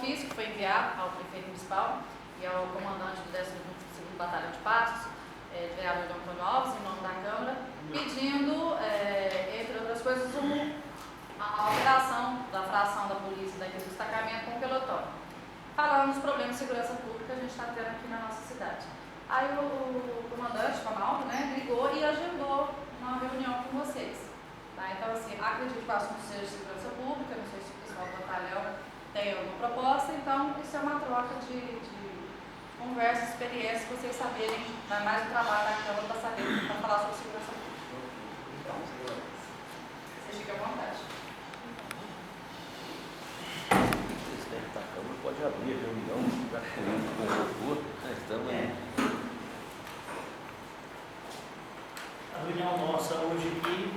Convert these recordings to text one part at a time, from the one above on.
ofício que foi enviado ao prefeito municipal e ao comandante do 12º Batalhão de Patos, vereador Antônio Alves, em nome da Câmara, pedindo, entre outras coisas, a alteração da fração da polícia daquele destacamento com o pelotão, falando dos problemas de segurança pública que a gente está tendo aqui na nossa cidade. Aí o comandante, Ronaldo, ligou e agendou uma reunião com vocês. Tá? Então, assim, acredito que o assunto seja de segurança pública, não sei se o pessoal do batalhão tem alguma proposta, então isso é uma troca de conversa, experiência, para vocês saberem, vai mais um trabalho da Câmara para saber, para falar sobre segurança pública. Então, você fica à vontade. O presidente da Câmara pode abrir a reunião, já que convocou, estamos aí. A reunião nossa hoje aqui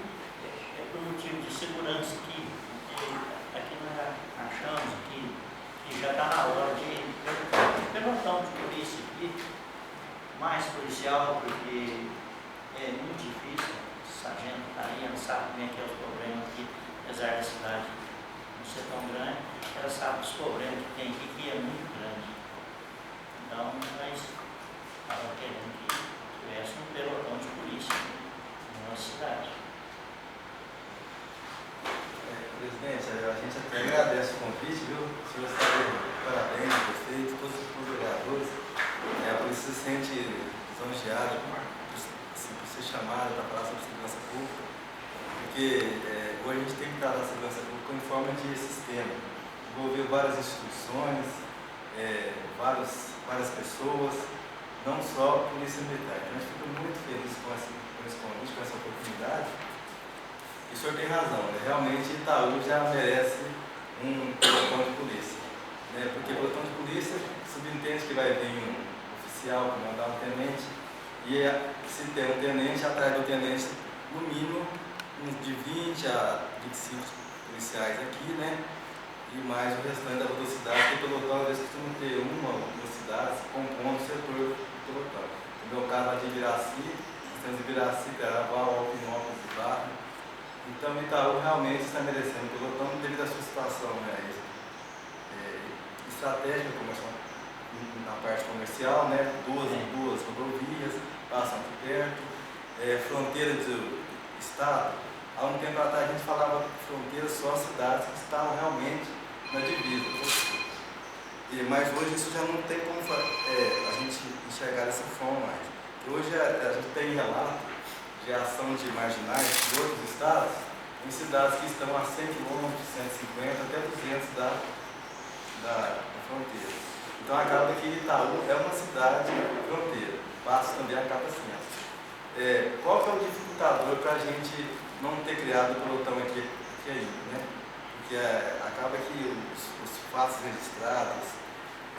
é por motivo de segurança aqui nós achamos que já está na hora de pelotão de polícia aqui, mais policial, porque é muito difícil, o sargento está aí, ela sabe como é que é os problemas aqui, apesar da cidade não ser tão grande, ela sabe os problemas que tem aqui, que é muito grande. Então, nós estávamos querendo que tivesse um pelotão de polícia na nossa cidade. Presidente, a gente até agradece o convite, viu? O senhor está de parabéns, prefeito, todos os vereadores. A polícia se sente lisonjeada por ser chamada para falar sobre segurança pública, porque hoje a gente tem que tratar a segurança pública em forma de sistema. Envolveu várias instituições, várias pessoas, não só a polícia militar. Então a gente fica muito feliz com esse convite, com essa oportunidade. E o senhor tem razão, né? Realmente Itaú já merece um pelotão de polícia, né? Porque pelotão de polícia subentende que vai vir um oficial, comandar um tenente, e se tem um tenente, atrás do tenente, no mínimo, uns de 20 a 25 policiais aqui, né? E mais o restante da velocidade, porque pelotão às vezes costuma ter uma ou duas cidades compondo o setor do pelotão. No meu caso, lá de Ibiraci, nós temos Ibiraci, Caraval, Alpinópolis e Barra. Então, Itaú realmente está merecendo pelotão devido à sua situação, né, estratégica, na parte comercial, né, duas rodovias, passam por perto, fronteira do estado. Há um tempo atrás a gente falava fronteira só cidades que estavam realmente na divisa. Mas hoje isso já não tem como a gente enxergar dessa forma mais. Porque hoje a gente tem relato de ação de marginais de outros estados, em cidades que estão a 100 km, 150, até 200 da fronteira. Então acaba que Itaú é uma cidade fronteira, Patos também acaba assim. Qual que é o dificultador para a gente não ter criado o pelotão aqui ainda, né? Porque acaba que os fatos registrados,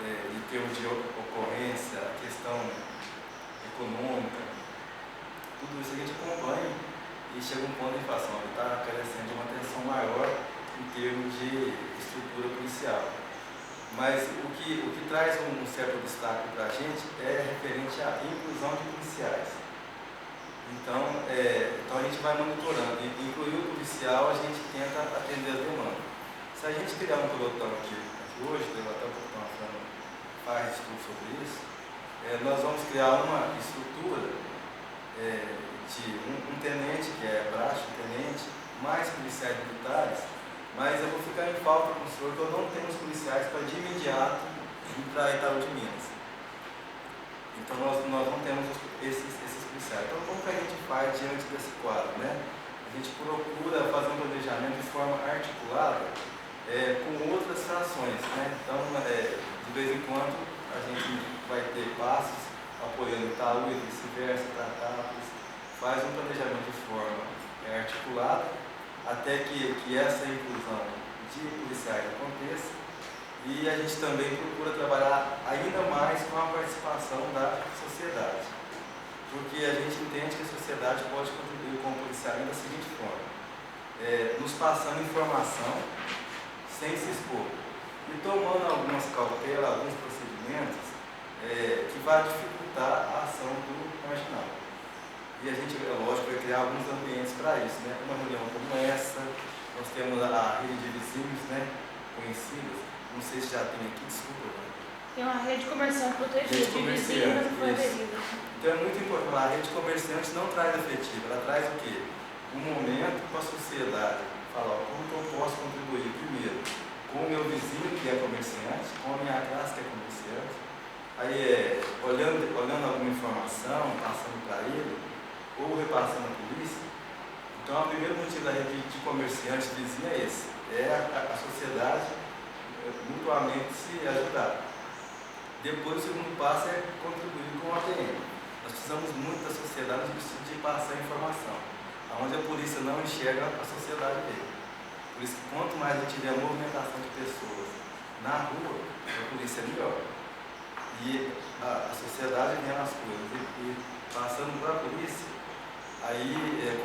em termos de ocorrência, a questão econômica, tudo isso a gente acompanha e chega um ponto de inflação, ele está carecendo de uma atenção maior em termos de estrutura policial. Mas o que traz um certo destaque para a gente é referente à inclusão de policiais. Então a gente vai monitorando. Incluir o policial, a gente tenta atender as demandas. Se a gente criar um pelotão aqui hoje, até o pelotão faz estudo sobre isso, nós vamos criar uma estrutura de um tenente, que é praxe, tenente, mais policiais militares, mas eu vou ficar em falta com o senhor que eu não tenho os policiais para de imediato ir para Itaú de Minas. Então nós não temos esses policiais. Então como que a gente faz diante desse quadro, né? A gente procura fazer um planejamento de forma articulada com outras frações, né? Então de vez em quando a gente vai ter passos apoiando Itaú e vice-versa, Tatápolis, faz um planejamento de forma articulada até que essa inclusão de policiais aconteça, e a gente também procura trabalhar ainda mais com a participação da sociedade, porque a gente entende que a sociedade pode contribuir com o policiamento da seguinte forma, nos passando informação sem se expor e tomando algumas cautelas, alguns procedimentos que vai dificultar a ação do marginal. E a gente, lógico, vai criar alguns ambientes para isso, né? Uma reunião como essa, nós temos a rede de vizinhos, né, conhecidas, não sei se já tem aqui, desculpa. Tem uma rede comerciante protegida, Rede de comerciante, vizinhos não foi isso. aderida. Então é muito importante, a rede comerciante não traz efetivo, ela traz o quê? Um momento para a sociedade, falar, como que eu posso contribuir primeiro com o meu vizinho que é comerciante, com a minha classe que é comerciante, aí olhando alguma informação, passando para ele, ou repassando a polícia. Então o primeiro motivo da rede de comerciante vizinha é esse, é a sociedade mutuamente se ajudar. Depois o segundo passo é contribuir com o ATM. Nós precisamos muito da sociedade no sentido de passar informação. Onde a polícia não enxerga, a sociedade vê. Por isso que quanto mais a gente tiver a movimentação de pessoas na rua, a polícia é melhor. E a sociedade vendo as coisas e passando para a polícia, aí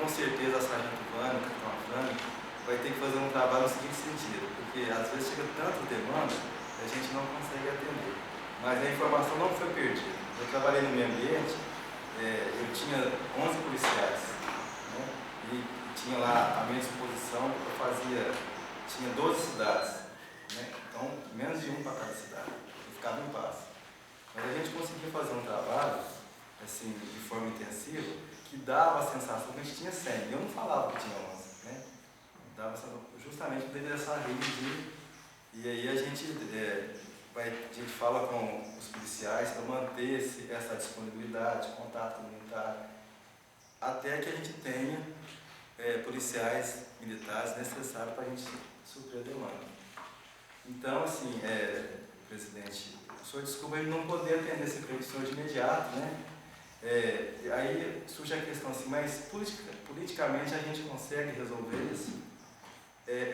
com certeza a sargento Vânia, o capitão Afrânio, vai ter que fazer um trabalho no seguinte sentido, porque às vezes chega tanta demanda que a gente não consegue atender. Mas a informação não foi perdida. Eu trabalhei no meio ambiente, eu tinha 11 policiais, né? E tinha lá a minha disposição, tinha 12 cidades, né? Então menos de um para cada cidade, eu ficava em paz. Mas a gente conseguia fazer um trabalho, assim, de forma intensiva, que dava a sensação que a gente tinha 100. Eu não falava que tinha 11, né? Dava justamente devido a essa rede e aí a gente fala com os policiais para manter essa disponibilidade, contato comunitário, até que a gente tenha policiais militares necessários para a gente suprir a demanda. Então, assim, presidente, o senhor desculpa ele não poder atender esse pedido de imediato, né? Aí surge a questão assim, mas politicamente a gente consegue resolver isso?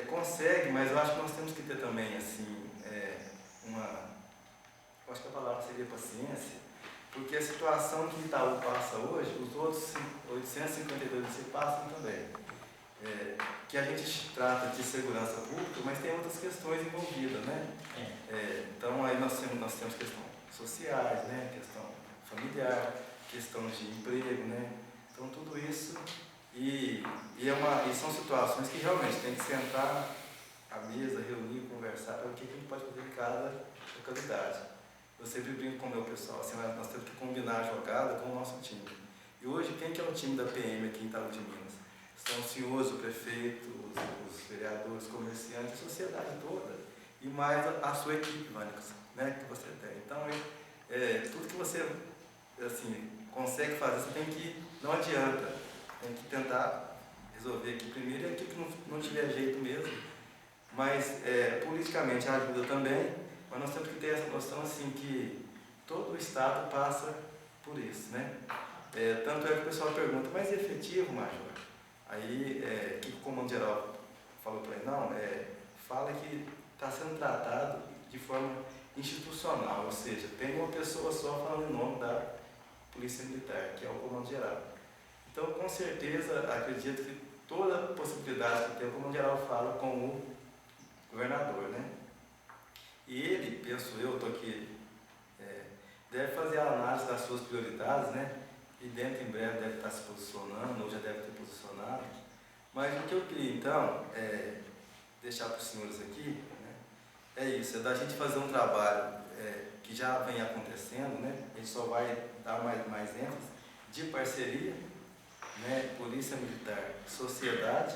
Consegue, mas eu acho que nós temos que ter também, assim, eu acho que a palavra seria paciência, porque a situação que Itaú passa hoje, os outros 852 se passam também. Que a gente trata de segurança pública, mas tem outras questões envolvidas, né? Então aí nós temos questões sociais, né? Questão familiar, questão de emprego, né? Então tudo isso e são situações que realmente tem que sentar à mesa, reunir, conversar para ver o que a gente pode fazer em cada localidade. Eu sempre brinco com o meu pessoal, assim, nós temos que combinar a jogada com o nosso time. E hoje, quem que é o time da PM aqui em Itaú de Minas? São os senhores, o prefeito, os vereadores, os comerciantes, a sociedade toda. E mais a sua equipe, Vânia, né, que você tem. Então, tudo que você assim, consegue fazer, você tem que, não adianta, tem que tentar resolver aqui primeiro e aqui que não tiver jeito mesmo. Mas, politicamente ajuda também, mas nós temos que ter essa noção assim que todo o Estado passa por isso, né? Tanto é que o pessoal pergunta, mas é efetivo, Major? Aí, o que o Comando Geral falou para ele? Não, fala que está sendo tratado de forma institucional, ou seja, tem uma pessoa só falando em nome da Polícia Militar, que é o Comando Geral. Então, com certeza, acredito que toda a possibilidade que tem, o Comando Geral fala com o governador, né? E ele, penso eu, estou aqui, deve fazer a análise das suas prioridades, né? E dentro em breve deve estar se posicionando, ou já deve ter posicionado. Mas o que eu queria então deixar para os senhores aqui, né, é isso, é da gente fazer um trabalho que já vem acontecendo, né? A gente só vai dar mais ênfase de parceria, né? Polícia Militar, sociedade,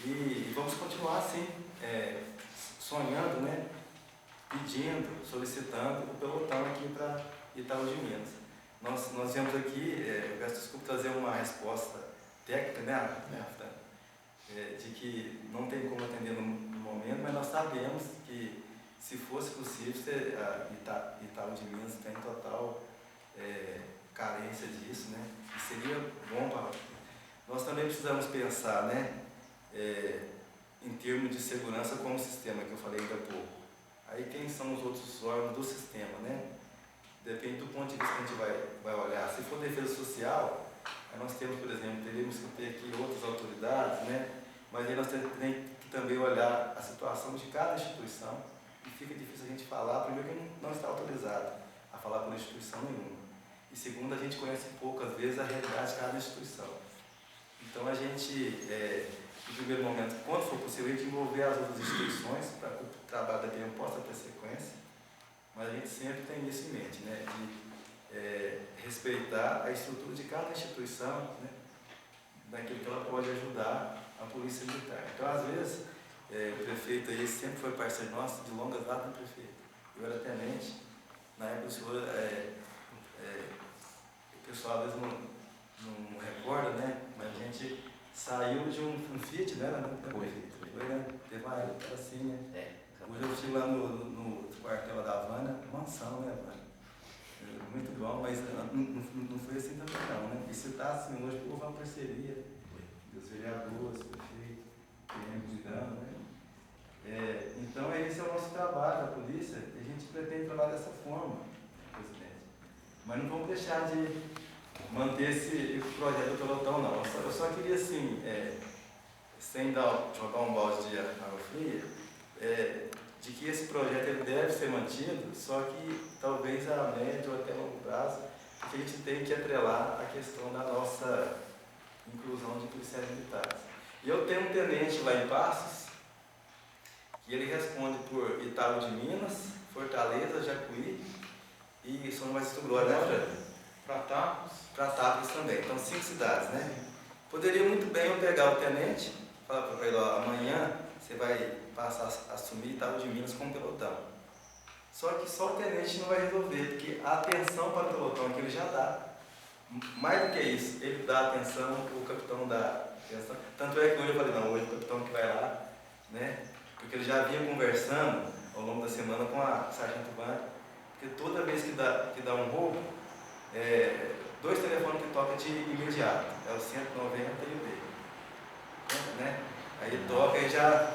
e vamos continuar assim, sonhando, né? Pedindo, solicitando o pelotão aqui para Itaú de Minas. Nós viemos aqui, eu peço desculpa trazer uma resposta técnica, né, de que não tem como atender no momento, mas nós sabemos que, se fosse possível, Itaú de Minas tem total carência disso, né? E seria bom para... Nós também precisamos pensar, né, em termos de segurança como sistema, que eu falei ainda há pouco. Aí quem são os outros órgãos do sistema, né? Depende do ponto de vista que a gente vai olhar. Se for defesa social, aí nós temos, por exemplo, teríamos que ter aqui outras autoridades, né? Mas aí nós temos que também olhar a situação de cada instituição, e fica difícil a gente falar, primeiro que não está autorizado a falar por instituição nenhuma. E segundo, a gente conhece pouco, às vezes, a realidade de cada instituição. Então a gente no primeiro momento, quando for possível, a gente envolver as outras instituições para que o trabalho da PM possa ter sequência, mas a gente sempre tem isso em mente, né? De respeitar a estrutura de cada instituição, né? Daquilo que ela pode ajudar a Polícia Militar. Então, às vezes, o prefeito aí sempre foi parceiro nosso de longas datas, né, prefeito? Eu era tenente, na época o senhor, o pessoal às vezes não recorda, né? Mas a gente saiu de um Fiat, né? Foi, né? Teve uma época assim, né? Hoje eu estive lá no quartel da Havana, mansão, né, Havana? Muito bom, mas não foi assim também não, né? E se está assim, hoje houve uma parceria dos vereadores, prefeito, PM cuidando, né? Então esse é o nosso trabalho da polícia, e a gente pretende trabalhar dessa forma, presidente. Mas não vamos deixar de manter esse projeto do pelotão, não. Eu só queria, assim, sem jogar um balde de água fria, de que esse projeto ele deve ser mantido, só que talvez a médio ou até longo prazo, que a gente tem que atrelar a questão da nossa inclusão de policiais militares. E eu tenho um tenente lá em Passos, que ele responde por Itaú de Minas, Fortaleza, Jacuí e São Francisco do Glória, né, Fred? Pratápolis também. Então, 5 cidades, né? Poderia muito bem eu pegar o tenente, falar para ele, ó, amanhã você vai passar a assumir Itaú de Minas como pelotão. Só que só o tenente não vai resolver, porque a atenção para o pelotão que ele já dá. Mais do que isso, ele dá atenção, o capitão dá atenção. Tanto é que hoje eu falei, não, hoje o capitão que vai lá, né? Porque ele já vinha conversando ao longo da semana com a sargento Vânia, porque toda vez que dá um roubo, 2 telefones que tocam de imediato, é o 190 e o B. Né? Aí toca e já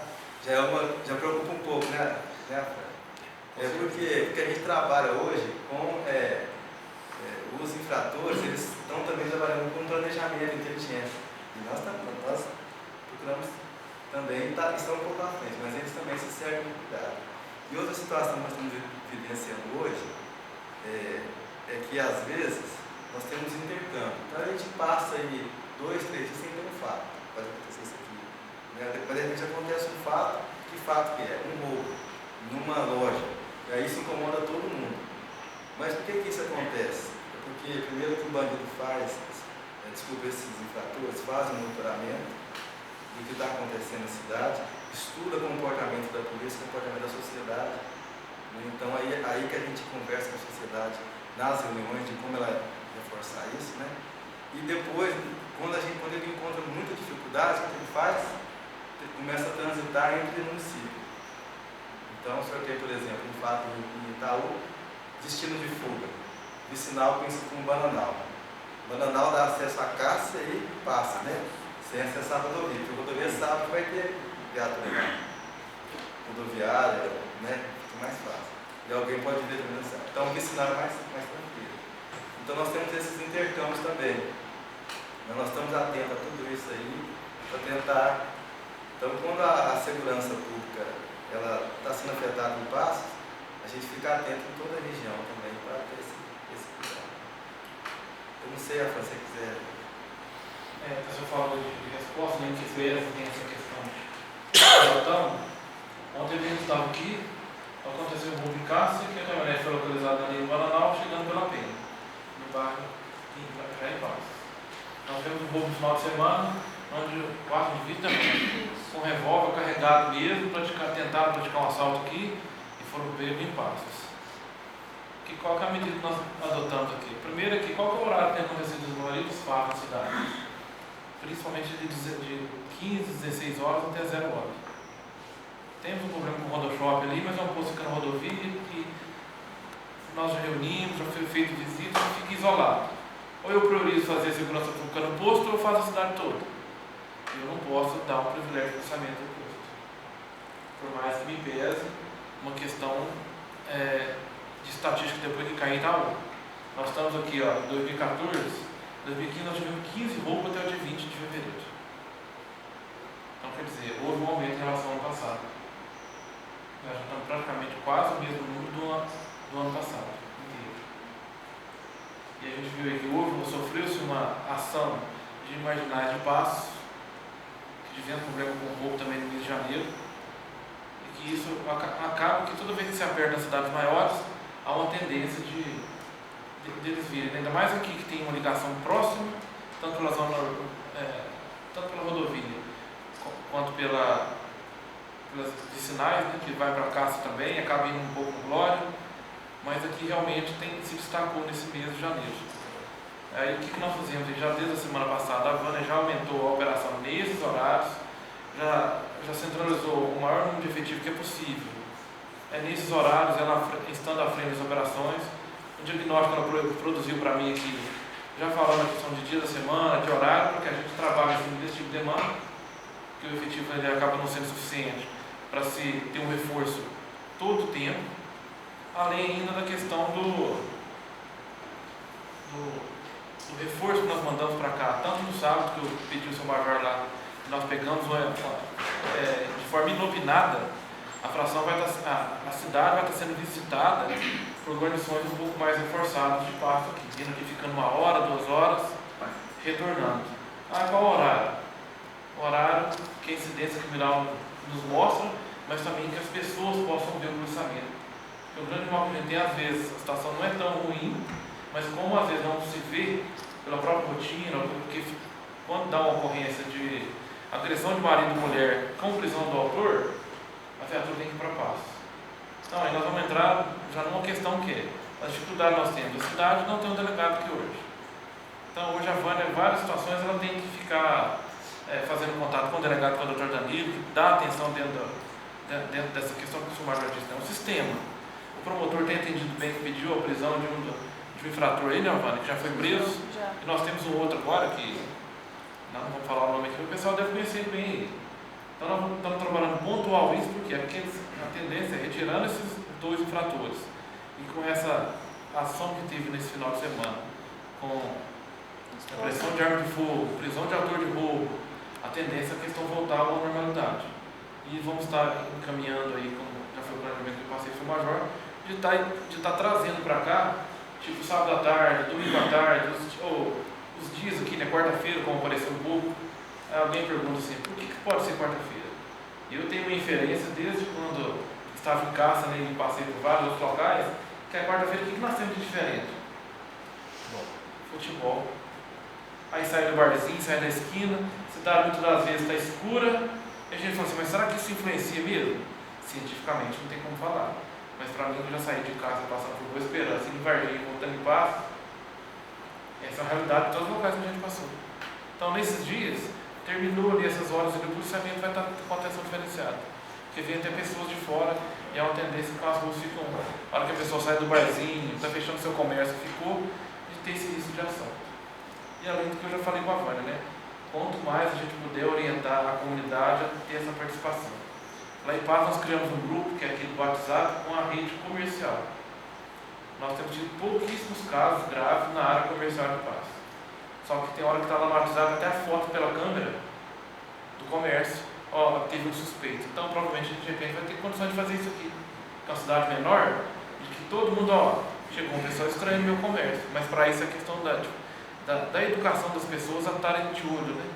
preocupa um pouco, né? Porque a gente trabalha hoje com os infratores, eles estão também trabalhando com planejamento, inteligência. E nós procuramos também estão um pouco à frente, mas eles também se servem de cuidado. E outra situação que nós estamos vivenciando hoje é que, às vezes, nós temos intercâmbio. Então, a gente passa aí 2, 3 dias sem ter um fato. Pode acontecer isso aqui. Né? Depois, de repente, acontece um fato. Que fato que é? Um roubo numa loja. E aí isso incomoda todo mundo. Mas por que isso acontece? É porque, primeiro, que o bandido faz, esses infratores fazem um monitoramento do que está acontecendo na cidade, estuda o comportamento da polícia, o comportamento da sociedade. Então, aí que a gente conversa com a sociedade nas reuniões de como ela reforçar isso, né? E depois, quando ele encontra muita dificuldade, o que ele faz? Ele começa a transitar entre municípios. Então, o senhor tem, por exemplo, um fato em Itaú, destino de fuga, vicinal conhecido como Bananal. Bananal dá acesso à caça e passa, né? Sem acessar a rodovia, porque a rodovia sabe que vai ter viatura rodoviária, né? Fica mais fácil. E alguém pode ver também, sabe? Então, o vicinal é mais tranquilo. Então, nós temos esses intercâmbios também. Mas nós estamos atentos a tudo isso aí, para tentar. Então, quando a segurança pública ela está sendo afetada em Passos, a gente fica atento em toda a região também para ter esse cuidado. Eu não sei, Rafa, se você quiser. Você falou de resposta, nem que tem essa questão de pelotão. Ontem a gente estava aqui, aconteceu um roubo em Cássia, que a caminhonete foi localizada ali em Bananal, chegando pela Penha, no bairro já em Passos. Nós tivemos um roubo no final de semana, onde 4 indivíduos com um revólver carregado mesmo, tentaram praticar um assalto aqui e foram pegos em Passos. Qual que é a medida que nós adotamos aqui? Primeiro aqui, qual que é o horário que tem acontecido os maiores fatos na cidade? Principalmente de 15, 16 horas até 0 horas. Temos um problema com o Rodoshop ali, mas é um posto que fica na rodovia que nós já reunimos, já foi feito visita, e fica isolado. Ou eu priorizo fazer a segurança pública no posto, ou eu faço a cidade toda. Eu não posso dar um privilégio de pensamento do posto. Por mais que me pese uma questão de estatística depois que cair em Itaú. Nós estamos aqui, ó, em 2014, 2015 nós tivemos 15 roubos até o dia 20 de fevereiro. Então, quer dizer, houve um aumento em relação ao ano passado. Nós já estamos praticamente quase o mesmo número do ano passado inteiro. E a gente viu aí que sofreu-se uma ação de marginais de Passos, que tivemos problema com roubo também no mês de janeiro, e que isso acaba que toda vez que se aperta nas cidades maiores, há uma tendência deles virem, ainda mais aqui que tem uma ligação próxima, tanto pela zona, tanto pela rodovia, quanto pelas vicinais, né, que vai para Cássio também, acaba indo um pouco no Glória, mas aqui realmente se destacou nesse mês de janeiro. Aí o que nós fizemos? Já desde a semana passada, a Vânia já aumentou a operação nesses horários, já centralizou o maior número de efetivo que é possível. Nesses horários, ela estando à frente das operações, o diagnóstico que ela produziu para mim aqui, já falando a questão de dia da semana, de horário, para que a gente trabalhe em cima desse tipo de demanda, que o efetivo ele acaba não sendo suficiente para se ter um reforço todo o tempo, além ainda da questão do reforço que nós mandamos para cá, tanto no sábado, que eu pedi o seu major lá, nós pegamos de forma inopinada, a fração a cidade vai estar sendo visitada por guarnições um pouco mais reforçadas de passo aqui, vindo aqui ficando 1 hora, 2 horas, retornando. Qual o horário? O horário que a incidência criminal nos mostra, mas também que as pessoas possam ver o policiamento. Porque o grande mal que a gente tem, às vezes, a situação não é tão ruim, mas como às vezes não se vê pela própria rotina, porque quando dá uma ocorrência de agressão de marido e mulher com prisão do autor, a viatura tem que ir para paz. Então, aí nós vamos entrar já numa questão que a dificuldade nós temos. A cidade não tem um delegado aqui hoje. Então, hoje a Vânia, em várias situações, ela tem que ficar fazendo contato com o delegado, com o doutor Danilo, que dá atenção dentro dessa questão que o senhor major disse, é um sistema. O promotor tem entendido bem que pediu a prisão de um infrator aí, né, Vânia, que já foi preso. Já. E nós temos um outro agora que, não vamos falar o nome aqui, o pessoal deve conhecer bem ele. Então nós estamos trabalhando pontual isso, porque a tendência é retirando esses 2 infratores. E com essa ação que teve nesse final de semana, com a pressão de arma de fogo, prisão de autor de roubo, a tendência é a questão voltar à normalidade. E vamos estar encaminhando aí, como já foi o planejamento que eu passei para o major, de estar trazendo para cá, tipo sábado à tarde, domingo à tarde, os dias aqui, né, quarta-feira, como apareceu um pouco. Alguém pergunta assim, por que pode ser quarta-feira? Eu tenho uma inferência desde quando estava em caça, né, e passei por vários outros locais, que a quarta-feira, o que nós temos de diferente? Futebol. Aí sai do barzinho, sai da esquina, a cidade muitas das vezes está escura, e a gente fala assim, mas será que isso influencia mesmo? Cientificamente não tem como falar. Mas para mim, eu já saí de casa, passando por Boa Esperança, em Varginha, voltando em Paz, essa é a realidade de todos os locais que a gente passou. Então, nesses dias, terminou ali essas horas, e o policiamento vai estar com atenção diferenciada. Porque vem até pessoas de fora, e é uma tendência que as ruas ficam, na hora que a pessoa sai do barzinho, está fechando seu comércio, ficou, de ter esse risco de ação. E além do que eu já falei com a Vânia, né? Quanto mais a gente puder orientar a comunidade a ter essa participação. Lá em Paz nós criamos um grupo, que é aqui do WhatsApp, com a rede comercial. Nós temos tido pouquíssimos casos graves na área comercial de Paz. Só que tem hora que está lá no WhatsApp até a foto pela câmera do comércio. Teve um suspeito. Então provavelmente a gente de repente vai ter condições de fazer isso aqui. Que é uma cidade menor, de que todo mundo, chegou um pessoal estranho no meu comércio. Mas para isso é a questão da educação das pessoas a estarem de olho, né?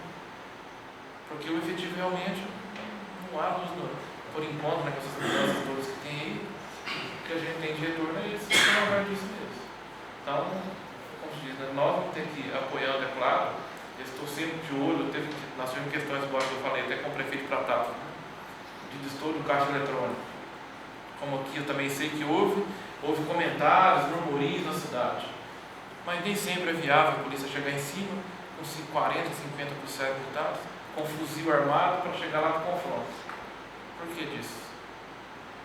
Porque o efetivo realmente não há luz, por enquanto, né, com essas mudanças todas que tem aí, o que a gente tem de retorno é isso, que não vai disso mesmo. Então, como se diz, né, nós vamos ter que ir apoiando, é claro, eu estou sempre de olho, nós tivemos questões, igual que eu falei, até com o prefeito Pratado, de estouro do caixa eletrônico. Como aqui eu também sei que houve comentários, murmurinhos na cidade. Mas nem sempre é viável a polícia chegar em cima, com 40%, 50% militares, com fuzil armado para chegar lá no confronto. Por que disso?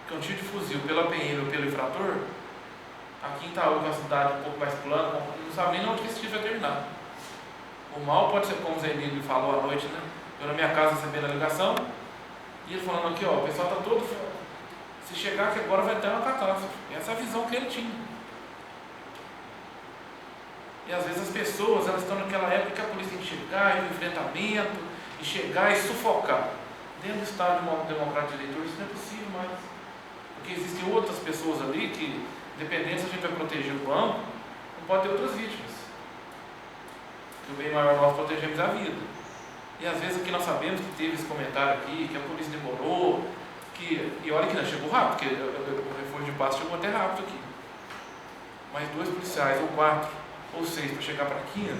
Porque um tiro de fuzil pela PM ou pelo infrator, aqui em Itaú, que é uma cidade um pouco mais plana, não sabe nem onde esse tiro vai terminar. O mal pode ser, como o Zé Emílio falou à noite, né? Eu na minha casa recebendo a ligação, e ele falando aqui, o pessoal está todo... Se chegar aqui agora vai ter uma catástrofe. Essa é a visão que ele tinha. E às vezes as pessoas, elas estão naquela época que a polícia tem que chegar, e o enfrentamento, e chegar e sufocar. Dentro do Estado Democrático de Eleitor, isso não é possível mais. Porque existem outras pessoas ali que, independente se a gente vai proteger o banco, não pode ter outras vítimas. Porque o bem maior nós protegemos é a vida. E às vezes aqui nós sabemos que teve esse comentário aqui, que a polícia demorou, e olha que não, chegou rápido, porque o reforço de Passos chegou até rápido aqui. Mas 2 policiais, ou 4, ou 6 para chegar para 15,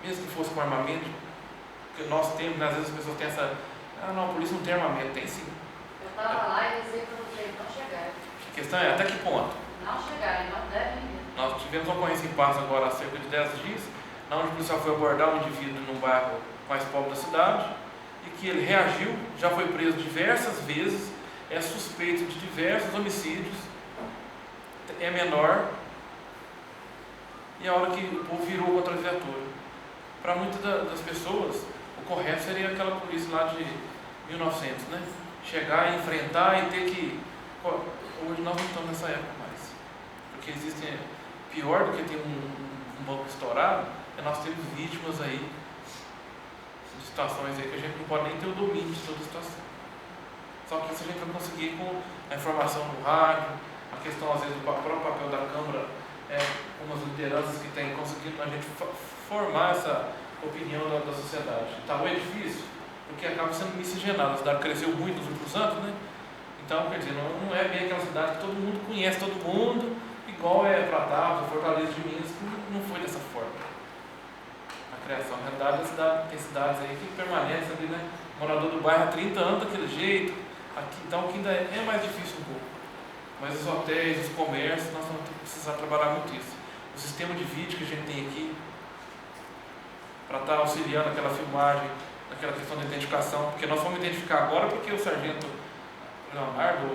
mesmo que fosse com armamento, que nós temos, às vezes as pessoas têm essa, não, a polícia não tem armamento, tem sim. Eu estava lá e dizia para vocês não chegarem. A questão é até que ponto? Não chegarem, não devem ir. Nós tivemos uma ocorrência em Passos agora há cerca de 10 dias, onde o policial foi abordar um indivíduo num bairro mais pobre da cidade, e que ele reagiu, já foi preso diversas vezes, é suspeito de diversos homicídios, é menor, e a hora que o povo virou contra a viatura. Para muitas das pessoas, o correto seria aquela polícia lá de 1900, né? Chegar, enfrentar e ter que... Hoje nós não estamos nessa época mais, porque existem, pior do que ter um banco estourado, nós temos vítimas aí, de situações aí que a gente não pode nem ter o domínio de toda a situação. Só que isso a gente vai conseguir com a informação no rádio, a questão às vezes do próprio papel da Câmara, com as lideranças que têm conseguido a gente formar essa opinião da sociedade. Então é difícil, porque acaba sendo miscigenado. A cidade cresceu muito nos últimos anos, né? Então, quer dizer, não é bem aquela cidade que todo mundo conhece todo mundo, igual é Pratápolis, Fortaleza de Minas, que não foi dessa forma. A criação, na realidade, tem cidades aí que permanecem ali, né? Morador do bairro há 30 anos daquele jeito, aqui, então que ainda é mais difícil um pouco. Mas os hotéis, os comércios, nós vamos precisar trabalhar muito isso. O sistema de vídeo que a gente tem aqui, para estar auxiliando aquela filmagem, naquela questão da identificação, porque nós vamos identificar agora porque o sargento Leonardo,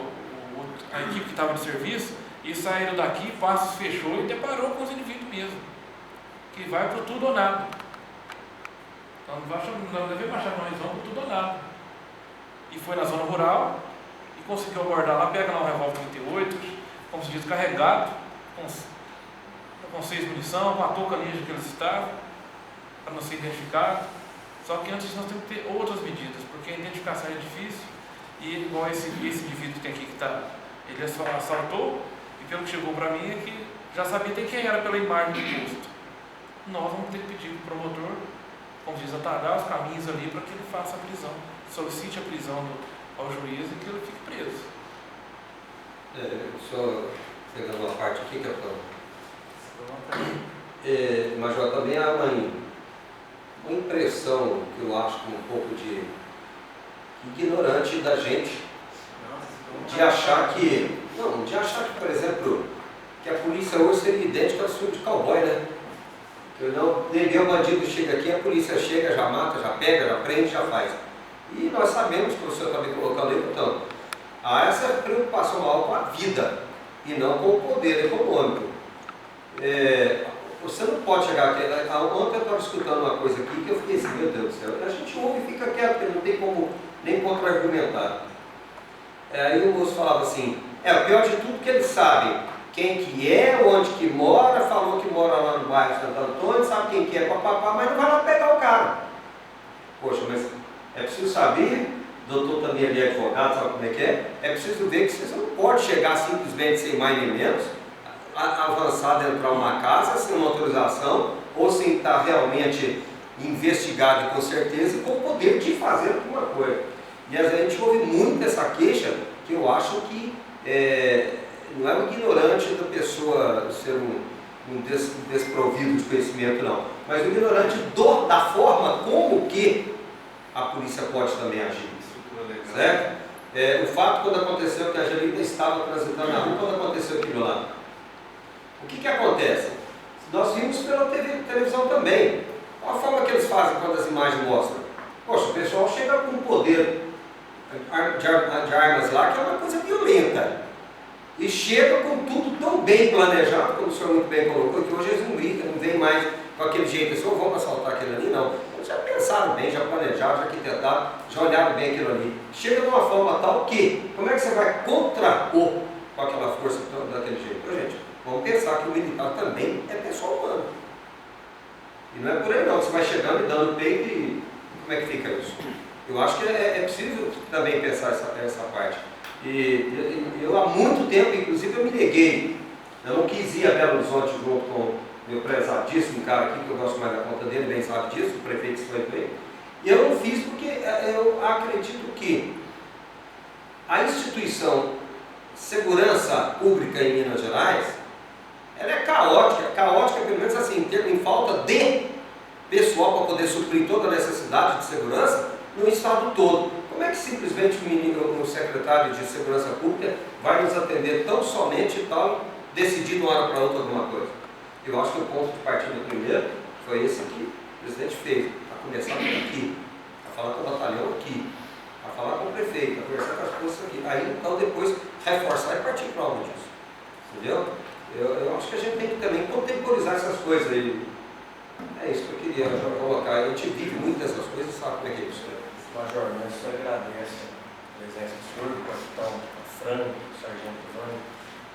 a equipe que estava de serviço, e saíram daqui, Passos fechou e deparou com os indivíduos mesmo, que vai para o tudo ou nada. Então não devemos achar que nós vamos para o tudo ou nada. E foi na zona rural e conseguiu abordar lá, pega lá um revólver 38, como se diz, carregado, com 6 munição, com a touca ninja que eles estavam, para não ser identificado. Só que antes nós temos que ter outras medidas, porque a identificação é difícil, e igual esse indivíduo que tem aqui, ele assaltou, e pelo que chegou para mim é que já sabia até quem era pela imagem do posto. Nós vamos ter que pedir para o promotor, como diz, atalhar os caminhos ali para que ele faça a prisão, solicite a prisão ao juiz e que ele fique preso. Só pegando uma parte aqui, capitão. Major, também há uma impressão que eu acho um pouco de ignorante da gente, de achar que, por exemplo, que a polícia hoje seria idêntica ao filme de cowboy, né? Eu não, o bandido chega aqui, a polícia chega, já mata, já pega, já prende, já faz. E nós sabemos que o senhor está me colocando aí, então, há essa preocupação maior com a vida e não com o poder econômico. Você não pode chegar aqui. Ontem eu estava escutando uma coisa aqui que eu fiquei assim, meu Deus do céu, a gente ouve e fica quieto, porque não tem como nem contra-argumentar. Aí o moço falava assim, o pior de tudo que eles sabem quem que é, onde que mora, falou que mora lá no bairro Santo Antônio, sabe quem que é, papapá, mas não vai lá pegar o cara. Poxa, mas é preciso saber, o doutor também ali é advogado, sabe como é que é? É preciso ver que você não pode chegar simplesmente sem mais nem menos, avançar dentro de uma casa sem uma autorização, ou sem estar realmente investigado com certeza e com o poder de fazer alguma coisa. E a gente ouve muito essa queixa, que eu acho que não é um ignorante da pessoa ser um desprovido de conhecimento, não, mas um ignorante da forma como que a polícia pode também agir. Certo? O fato quando aconteceu que a Angelina estava transitando na rua, quando aconteceu aquilo lá, o que acontece? Nós vimos pela televisão também. A forma que eles fazem quando as imagens mostram. Poxa, o pessoal chega com um poder de armas lá, que é uma coisa violenta. E chega com tudo tão bem planejado, como o senhor muito bem colocou, que hoje eles não vêm mais com aquele jeito, eles vão assaltar aquilo ali, não. Eles já pensaram bem, já planejaram, já arquitetaram, já olharam bem aquilo ali. Chega de uma forma tal que, como é que você vai contrapor com aquela força daquele jeito? Então, gente, vamos pensar que o militar também é pessoa humana. E não é por aí não, você vai chegando e dando peito e como é que fica isso? Eu acho que é preciso também pensar essa parte. E eu há muito tempo, inclusive, eu me neguei. Eu não quis ir a Belo Horizonte junto meu prezadíssimo cara aqui, que eu gosto mais da conta dele, bem sabe disso, o prefeito Slay. E eu não fiz porque eu acredito que a instituição segurança pública em Minas Gerais, ela é caótica pelo menos assim, em falta de pessoal para poder suprir toda a necessidade de segurança no estado todo. Como é que simplesmente o secretário de Segurança Pública vai nos atender tão somente e tal, decidir de uma hora para outra alguma coisa? Eu acho que o ponto de partida primeiro foi esse que o presidente fez, a começar por aqui, a falar com o batalhão aqui, a falar com o prefeito, a conversar com as forças aqui. Aí então depois reforçar e partir para algo disso. Entendeu? Eu acho que a gente tem que também contemporizar essas coisas aí. É isso que eu queria colocar. A gente vive muito dessas coisas e sabe como é que é isso, né? Major, nós só agradece a presença do senhor, do capitão Franco, do sargento Vânio,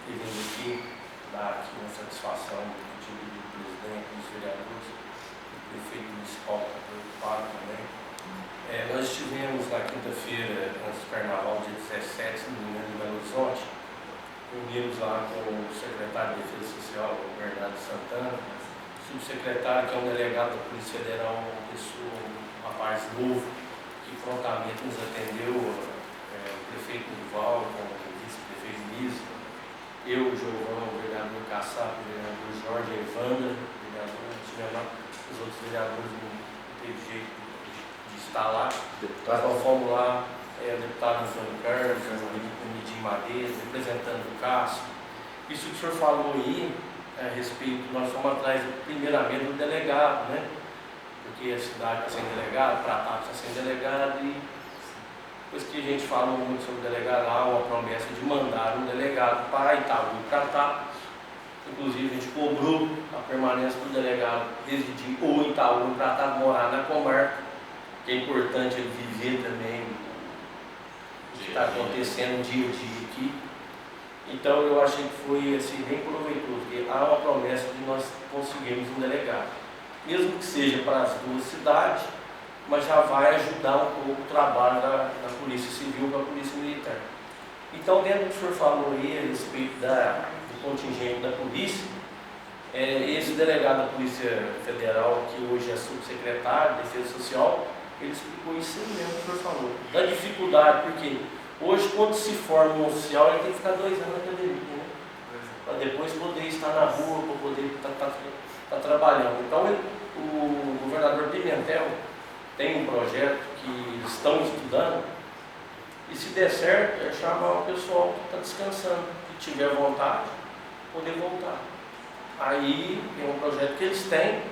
que vem aqui dar aqui uma satisfação do pedido do presidente, dos vereadores, do prefeito municipal, que está preocupado também. Nós estivemos na quinta-feira, antes do carnaval, dia 17, no Belo Horizonte, reunimos lá com o secretário de Defesa Social, o Bernardo Santana, o subsecretário, que é um delegado da Polícia Federal, uma pessoa, um rapaz novo, que prontamente nos atendeu, o prefeito Duval, com o vice-prefeito Nisa, eu, o Giovão, o vereador Kassab, o vereador Jorge, a Evandra, o vereador, os outros vereadores não teve jeito de estar lá. Nós fomos lá, o deputado Antônio Carlos, o Midim Madeira, representando o Cássio. Isso que o senhor falou aí, a respeito, nós fomos atrás primeiramente do delegado, né? Porque a cidade está sem delegado, Pratap está sem delegado, e depois que a gente falou muito sobre o delegado, há uma promessa de mandar um delegado para Itaú e Pratap. Inclusive a gente cobrou a permanência do delegado residir ou em Itaú e Pratap, morar na comarca, que é importante ele viver também o que está acontecendo dia a dia aqui. Então eu achei que foi assim, bem proveitoso, porque há uma promessa de nós conseguirmos um delegado. Mesmo que seja para as duas cidades, mas já vai ajudar um pouco o trabalho da Polícia Civil com a Polícia Militar. Então, dentro do que o senhor falou aí a respeito do contingente da polícia, esse delegado da Polícia Federal, que hoje é subsecretário de Defesa Social, ele explicou isso mesmo que o senhor falou, da dificuldade, porque hoje, quando se forma um oficial, ele tem que ficar 2 anos na academia, né? Para depois poder estar na rua, para poder estar trabalhando. Então, o governador Pimentel tem um projeto que eles estão estudando, e se der certo, é chamar o pessoal que está descansando, que tiver vontade, poder voltar. Aí é um projeto que eles têm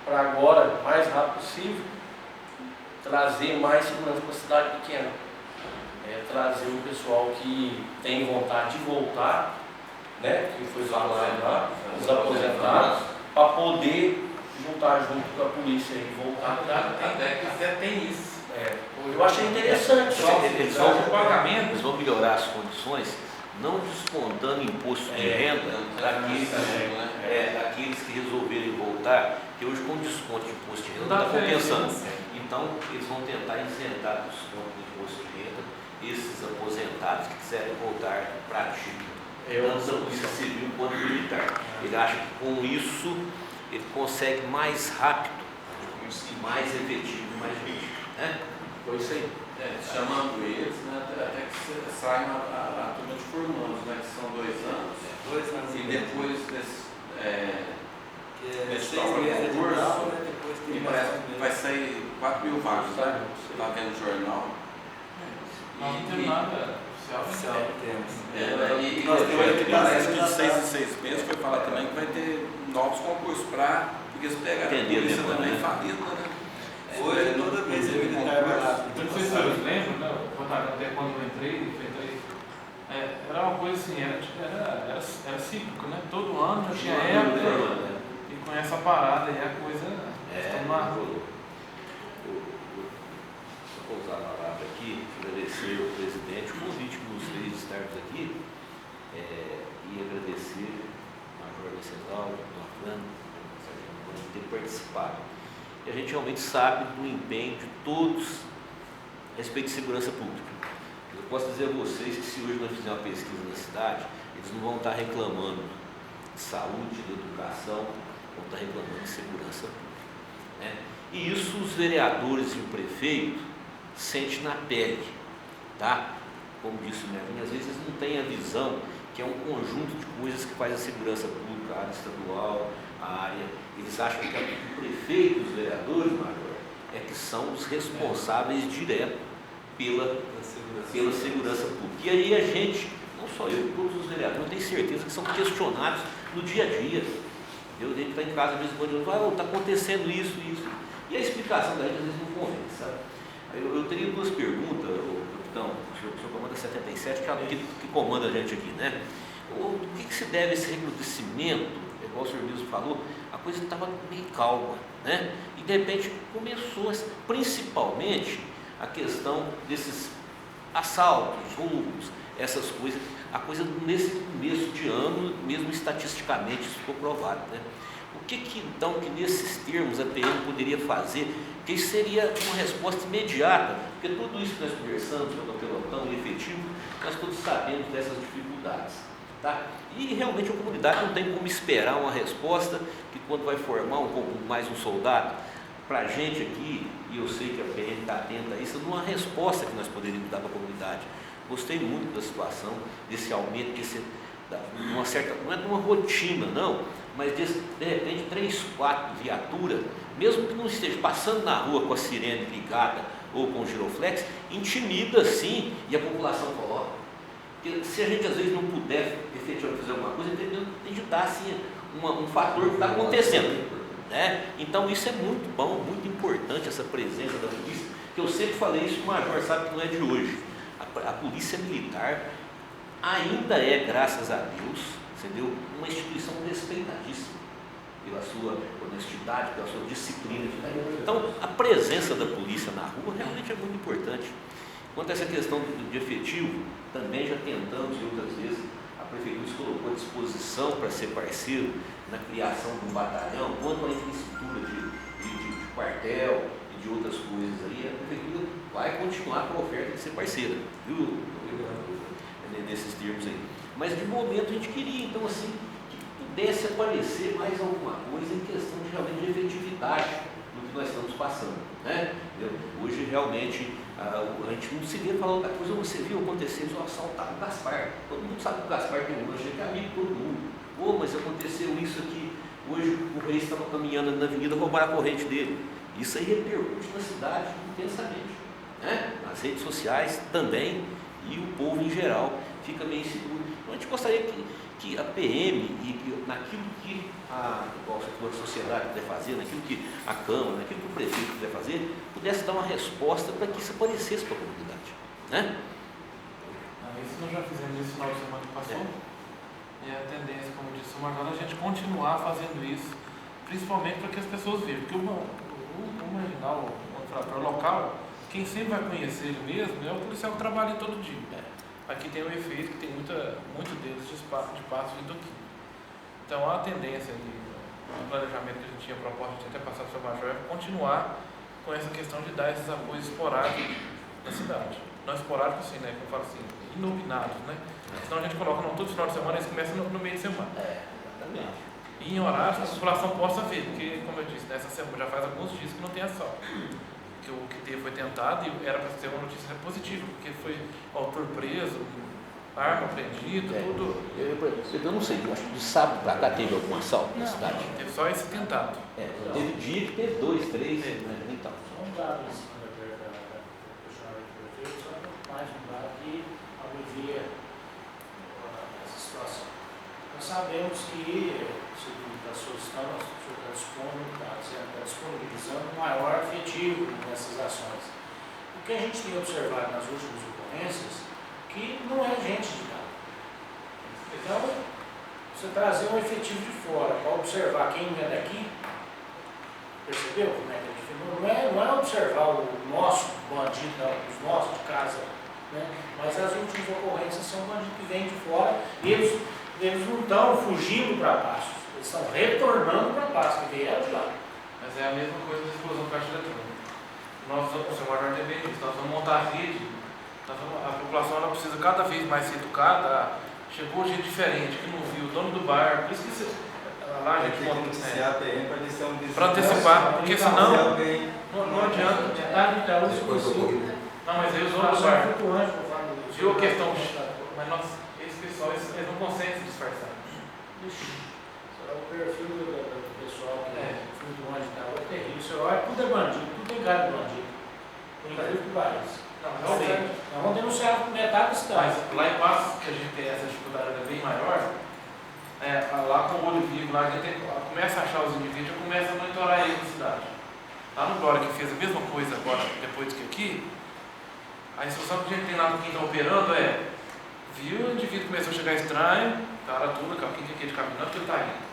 para agora, o mais rápido possível, trazer mais segurança para a cidade pequena. Trazer o pessoal que tem vontade de voltar, né, que foi falado lá, os aposentados, para poder juntar junto com a polícia e voltar. Até tem isso. Eu achei interessante. Eles vão melhorar as condições, não descontando imposto de renda daqueles que resolverem voltar, que hoje com desconto de imposto de renda não está compensando. Então, eles vão tentar isentar do desconto do imposto de renda esses aposentados que quiserem voltar para a ativa, tanto da Polícia Civil quanto militar. Ele acha que com isso ele consegue mais rápido e mais efetivo, mais rígido. Foi isso aí. Chamando eles, né, até que saia a turma de formandos, né, que são 2 anos. 2 anos E depois desse concurso, e parece que vai sair 4.000 vagas, sabe? Você está vendo o jornal. Não tem nada oficial. E parece que de 6 em 6 meses foi falar também que vai ter novos concursos porque eles pegaram a polícia também falida, né? Hoje toda vez o militar vai lá. Não sei se vocês lembram, né? Até quando eu entrei, era uma coisa assim, era cíclico, né? Todo ano já tinha época, e com essa parada aí a coisa está marcou. Vou usar a palavra aqui, agradecer ao presidente o convite que nos fez de estarmos aqui e agradecer ao Major Venceslau, ao Afrano, por ter participado. E a gente realmente sabe do empenho de todos a respeito de segurança pública. Eu posso dizer a vocês que se hoje nós fizermos uma pesquisa na cidade, eles não vão estar reclamando de saúde, de educação, vão estar reclamando de segurança pública, né? E isso os vereadores e o prefeito sentem na pele, tá? Como disse o Nevinho, às vezes eles não têm a visão que é um conjunto de coisas que faz a segurança pública, a área estadual, a área. Eles acham que o prefeito e os vereadores, Major, é que são os responsáveis direto pela segurança pública. E aí a gente, não só eu, todos os vereadores, eu tenho certeza que são questionados no dia a dia. A gente está em casa mesmo quando está acontecendo isso. E a explicação da gente às vezes não convence, sabe? Eu teria duas perguntas, capitão, o senhor comanda 77, que comanda a gente aqui, né? O que se deve a esse recrudescimento? Igual o senhor mesmo falou, a coisa estava meio calma, né? E de repente começou, principalmente, a questão desses assaltos, roubos, essas coisas, a coisa nesse começo de ano, mesmo estatisticamente, isso ficou provado, né? O que então, que nesses termos a PM poderia fazer, que seria uma resposta imediata, porque tudo isso que nós conversamos sobre o pelotão e efetivo, nós todos sabemos dessas dificuldades, tá? E realmente a comunidade não tem como esperar uma resposta que quando vai formar mais um soldado, para a gente aqui, e eu sei que a PM está atenta a isso, não há resposta que nós poderíamos dar para a comunidade. Gostei muito da situação, desse aumento, uma certa, não é de uma rotina não, mas de repente 3, 4 viaturas, mesmo que não esteja passando na rua com a sirene ligada ou com o giroflex, intimida sim, e a população coloca. Porque se a gente às vezes não puder efetivamente fazer alguma coisa, tem de dar assim, um fator que está acontecendo, né? Então isso é muito bom, muito importante essa presença da polícia, que eu sempre falei isso, o Major sabe que não é de hoje. A polícia militar ainda é, graças a Deus, entendeu? Uma instituição respeitadíssima pela sua honestidade, pela sua disciplina. Então, a presença da polícia na rua realmente é muito importante. Quanto a essa questão de efetivo, também já tentamos e outras vezes, a prefeitura se colocou à disposição para ser parceiro na criação de um batalhão, quanto à infraestrutura de quartel e de outras coisas aí, a prefeitura vai continuar com a oferta de ser parceira, viu? Nesses termos aí. Mas de momento a gente queria, então assim, que pudesse aparecer mais alguma coisa em questão de realmente de efetividade do que nós estamos passando, né? Hoje realmente a gente não se vê falar outra coisa, você viu acontecer, eles assaltaram o Gaspar. Todo mundo sabe que o Gaspar tem um lanche que é amigo de todo mundo. Mas aconteceu isso aqui, hoje o rei estava caminhando na avenida, roubaram a corrente dele. Isso aí repercute na cidade intensamente, né? Nas redes sociais também, e o povo em geral fica meio inseguro. Então a gente gostaria que a PM, e naquilo que a sociedade puder fazer, naquilo que a Câmara, naquilo que o prefeito puder fazer, pudesse dar uma resposta para que isso aparecesse para a comunidade, né? Isso nós já fizemos isso no final de semana que passou, e a tendência, como disse o Marcelo, é a gente continuar fazendo isso, principalmente para que as pessoas vejam, porque o marginal, o infrator local, quem sempre vai conhecer ele mesmo é o policial que trabalha todo dia. Aqui tem um efeito que tem muito deles de espaço vindo aqui. Então a tendência no planejamento que a gente tinha proposto, a gente até passar para o seu Major, é continuar com essa questão de dar esses apoios esporádicos na cidade. Não esporádicos assim, né? Como eu falo assim, inopinados, né? Senão a gente coloca todo final de semana, eles começam no meio de semana. Exatamente. E em horários que a população possa ver, porque, como eu disse, nessa semana já faz alguns dias que não tem assalto. Que o que teve foi tentado e era para ser uma notícia positiva, porque foi autor preso, arma apreendida, tudo. Eu não sei, eu acho que de sábado para cá teve algum assalto na cidade? Não, teve só esse tentado. Teve dia que teve 2, 3, né? Então. Só um dado em cima da questionamento do prefeito, só mais um dado que alivia essa situação. Nós sabemos que, segundo está solicitando, o senhor está disponibilizando um maior efetivo nessas ações. O que a gente tem observado nas últimas ocorrências, que não é gente de cá. Então, você trazer um efetivo de fora para observar quem é daqui, percebeu como é que é diferente? Não é observar o nosso bandido, os nossos de casa, né? Mas as últimas ocorrências são bandidos que vêm de fora e eles não estão fugindo para Passos, eles estão retornando para Passos, que vieram de lá. Mas é a mesma coisa da explosão do caixa eletrônico. O seu Major tem bem isso, nós vamos montar a rede, a população ela precisa cada vez mais ser educada. Chegou gente diferente, que não viu, o dono do bar, por isso que lá a Vai gente ter que monta, noticiar a PM para eles serem para antecipar, porque senão não adianta. Metade do Itaú se Depois do consigo. corrido. Não, mas eles vão Situação usar. flutuante, por favor. Viu a questão? Mas nossa, esse pessoal, eles não conseguem se disfarçar. Será o perfil do pessoal que É. flutuante e tal, é terrível. Você olha, tudo é bandido, tudo tem cara de bandido. Por incrível que pareça. Não, eu sei. Nós vamos denunciar metade do estado. Mas lá em Passos, que a gente tem essa dificuldade é bem maior, lá com o olho vivo, lá a gente começa a achar os indivíduos e começa a monitorar eles na cidade. Lá no Glória, que fez a mesma coisa agora, depois que aqui, a instrução que a gente tem lá com quem está operando viu o indivíduo começou a chegar estranho, cara tudo, quem que é de caminhando, que ele está indo.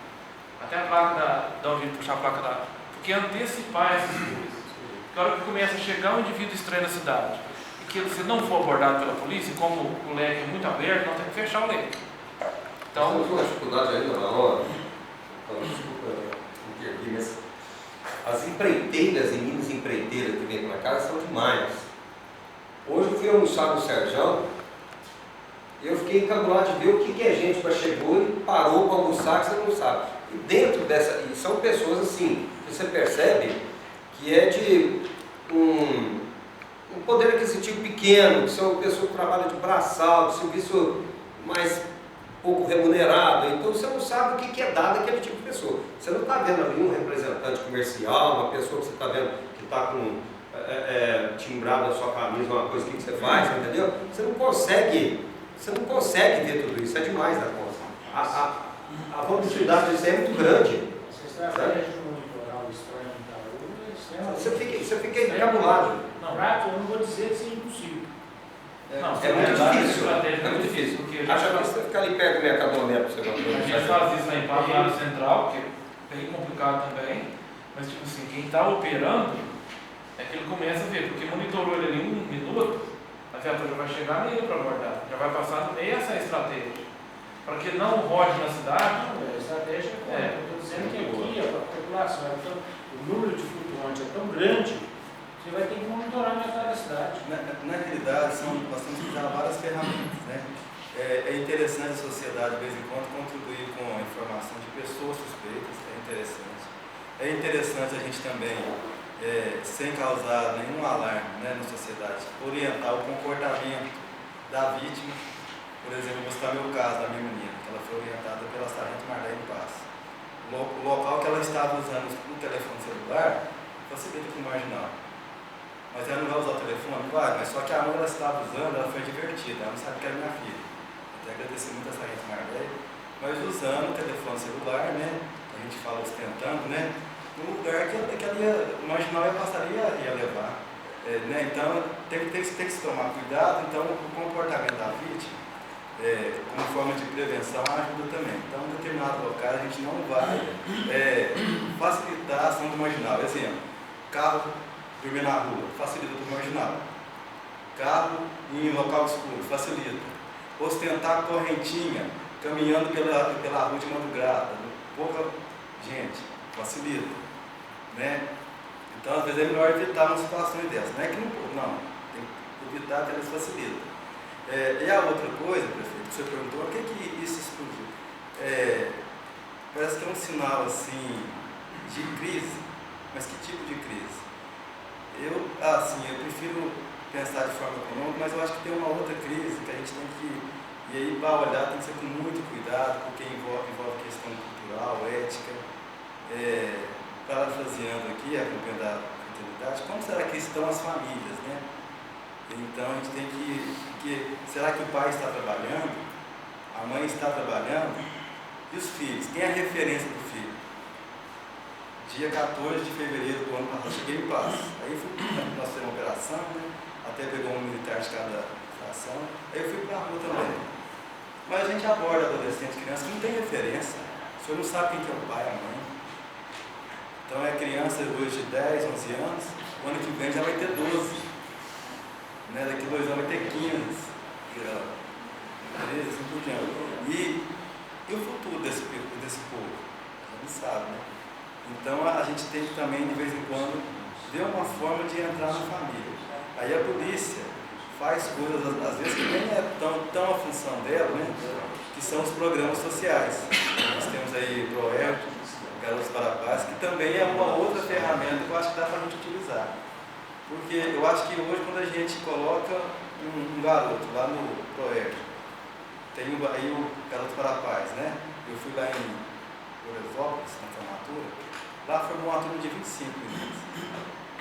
Até a placa da onde puxar a placa da. Porque antecipar essas coisas. Porque a hora que começa a chegar um indivíduo estranho na cidade, e que se não for abordado pela polícia, como o leque é muito aberto, nós temos que fechar o leque. Então, Então, temos uma dificuldade ainda na hora. Então, desculpa intervir, mas as empreiteiras e minis empreiteiras que vêm para cá são demais. Hoje eu fui almoçar no Serjão e eu fiquei encabulado de ver o que a gente chegou e parou para almoçar, que você não sabe. E dentro dessa, e são pessoas assim, que você percebe que é de um poder aquisitivo pequeno, que são pessoas que trabalham de braçal, de serviço mais pouco remunerado, então você não sabe o que é dado àquele tipo de pessoa. Você não está vendo ali um representante comercial, uma pessoa que você está vendo que está com timbrado na sua camisa, uma coisa que você faz, entendeu? Você não consegue ver tudo isso, é demais da conta. A produtividade disso é muito grande. Você estratégia de monitorar o estranho no Itaú, Você fica encabulado. Não, Rato, eu não vou dizer que seja impossível. não, É muito difícil. É muito difícil, porque a Acha que gente, você fica ali perto do mercadoria para você a gente faz isso lá em Passos, lá no Central, que é bem complicado também, mas tipo assim, quem está operando é que ele começa a ver, porque monitorou ele ali 1 minuto, a viatura já vai chegar nele para abordar, já vai passar no meio essa estratégia. Para que ele não rode na cidade. Não, a estratégia é. Eu estou dizendo que aqui a população, o número de flutuantes é tão grande, você vai ter que monitorar a metade da cidade. Na realidade, nós temos que usar várias ferramentas, né? É interessante a sociedade, de vez em quando, contribuir com a informação de pessoas suspeitas, é interessante. É interessante a gente também, sem causar nenhum alarme, né, na sociedade, orientar o comportamento da vítima. Por exemplo, vou citar meu caso, da minha menina, que ela foi orientada pela sargento Marlene Paz. O local que ela estava usando o telefone celular facilita para o marginal. Mas ela não vai usar o telefone? Vai, mas só que a mãe ela estava usando, ela foi divertida, ela não sabe que era minha filha. Até agradecer muito a sargento Marlene, mas usando o telefone celular, né? A gente fala ostentando, né? No lugar que o marginal ia passar e ia levar. Né? Então tem que se tomar cuidado. Então o comportamento da vítima, como forma de prevenção, ajuda também. Então, em determinados locais, a gente não vai facilitar a ação do marginal. Exemplo, carro dormir na rua, facilita para o marginal. Carro em local escuro, facilita. Ostentar correntinha, caminhando pela rua de madrugada, pouca gente, facilita. Né? Então, às vezes é melhor evitar uma situação dessas. Não é que não, tem que evitar que elas facilitam. E a outra coisa, prefeito, que você perguntou, o que isso explodiu? Parece que é um sinal assim de crise, mas que tipo de crise? Eu prefiro pensar de forma econômica, mas eu acho que tem uma outra crise que a gente tem que, e aí para olhar tem que ser com muito cuidado, porque envolve questão cultural, ética, parafraseando aqui, acompanhando a continuidade, como será que estão as famílias, né? Então a gente tem que será que o pai está trabalhando, a mãe está trabalhando, e os filhos? Quem é a referência do filho? Dia 14 de fevereiro do ano passado, cheguei em Passos. Aí nós fizemos uma operação, né? Até pegou um militar de cada fração, aí eu fui para a rua também. Mas a gente aborda adolescentes, crianças que não tem referência, o senhor não sabe quem que é o pai, a mãe. Então é criança hoje de 10, 11 anos, o ano que vem já vai ter 12. Né? Daqui 2 anos vai ter 15, 13, assim por diante. E o futuro desse povo? A gente sabe, né? Então a gente tem que também, de vez em quando, ver uma forma de entrar na família. Aí a polícia faz coisas, às vezes, que nem é tão a função dela, né? Que são os programas sociais. Nós temos aí ProErd, Garotos para a Paz, que também é uma outra ferramenta que eu acho que dá para a gente utilizar. Porque eu acho que hoje, quando a gente coloca um garoto lá no ProErd, tem aí o Garoto para a Paz, né? Eu fui lá em Oresópolis, na formatura, lá formou uma turma de 25 meninos.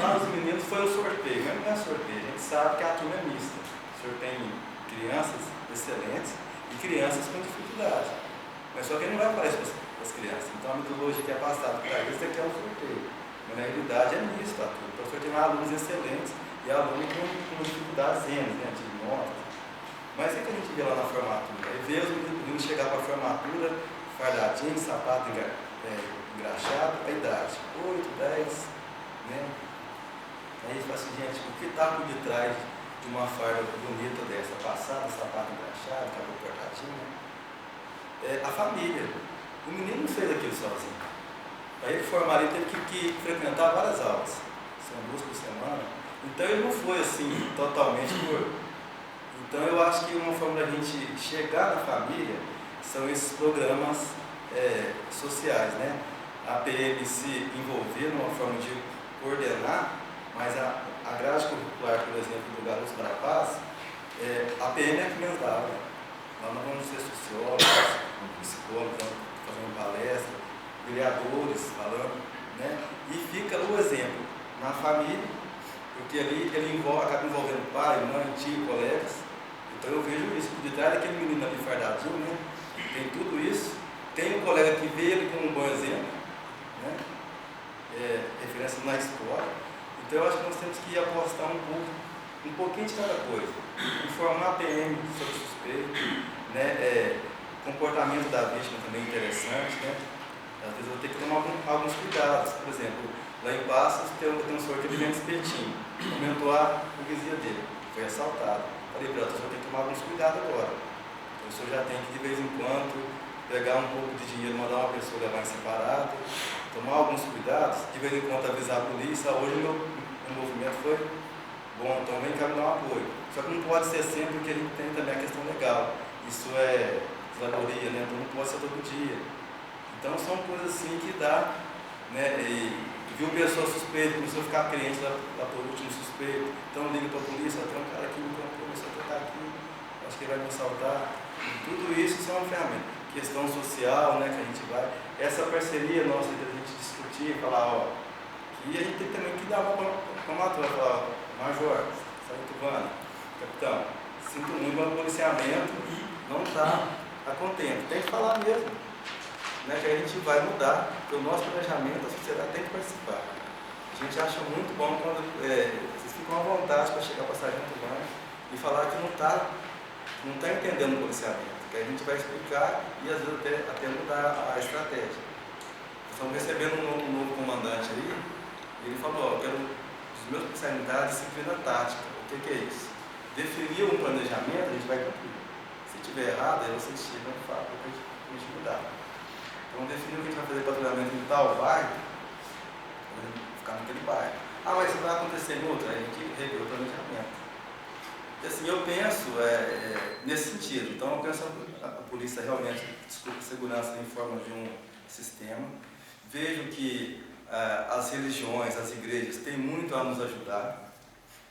Lá os meninos foi um sorteio, mas não é sorteio, a gente sabe que a turma é mista. O senhor tem crianças excelentes e crianças com dificuldade. Mas só que ele não vai falar isso para as crianças. Então a metodologia que é passada para eles é que é um sorteio. Mas na realidade é misto a turma. Então o senhor tem alunos excelentes e alunos com dificuldades né, de notas. Mas o que a gente vê lá na formatura? Aí vê os meninos chegar para a formatura, fardadinho, sapato engraxado, a idade, 8, 10, né? Aí a gente fala assim, gente, o que está por detrás de uma farda bonita dessa, passada, sapato engraxado, cabelo cortadinho? É a família. O menino não fez aquilo sozinho. Para ele formar, ele teve que frequentar várias aulas, são 2 por semana. Então ele não foi assim, totalmente por... Então eu acho que uma forma da gente chegar na família são esses programas sociais, né? A PM se envolver numa forma de coordenar, mas a grade curricular, por exemplo, do Garotos para a Paz, a PM é que menos dá aula. Nós não vamos ser sociólogos, psicólogos, fazendo palestra, vereadores falando, né? E fica o exemplo na família, porque ali ele acaba envolvendo pai, mãe, tio, colegas. Então eu vejo isso, por detrás daquele menino ali fardadinho, né? Tem tudo isso, tem um colega que vê ele como um bom exemplo, né? Referência na escola. Então eu acho que nós temos que apostar um pouquinho de cada coisa. Informar a PM sobre o suspeito, né? Comportamento da vítima também é interessante, né? Às vezes eu vou ter que tomar alguns cuidados. Por exemplo, lá em Passos tem um senhor que vivendo espetinho, aumentou a burguesia dele, foi assaltado. Falei para ela, você vai ter que tomar alguns cuidados agora. O senhor já tem que de vez em quando pegar um pouco de dinheiro, mandar uma pessoa levar em separado, tomar alguns cuidados, de vez em quando avisar a polícia. Hoje o meu movimento foi bom, então vem cá me dar um apoio. Só que não pode ser sempre, porque a gente tem também a questão legal. Isso é zeladoria, né? Então não pode ser todo dia. Então são coisas assim que dá, né? E viu pessoa suspeita, começou a ficar crente lá por último suspeito, então liga para a polícia, tem um cara aqui me começou a tentar aqui, acho que ele vai me assaltar. E tudo isso são ferramentas. Questão social, né, que a gente vai. Essa parceria nossa de a gente discutir, falar, ó, que a gente tem também que dar uma matura, falar, ó, Major, Sarutubano, capitão, sinto muito, mas o policiamento não está contente. Tem que falar mesmo, né, que a gente vai mudar, porque o nosso planejamento, a sociedade tem que participar. A gente acha muito bom quando vocês ficam à vontade para chegar para a Sargento Urbano e falar que não está entendendo o policiamento. Que a gente vai explicar e às vezes até mudar a estratégia. Estamos recebendo um novo comandante aí, e ele falou, ó, eu quero dos meus especialidades disciplina tática. O que é isso? Definir um planejamento, a gente vai cumprir. Se tiver errado, aí vocês chegam e falam para a gente mudar. Então definir o que a gente vai fazer patrulhamento em tal bairro, ficar naquele bairro. Ah, mas isso vai acontecer em outro, aí a gente revê o planejamento. Assim, eu penso nesse sentido. Então, eu penso a polícia realmente discute segurança em forma de um sistema. Vejo que as religiões, as igrejas têm muito a nos ajudar,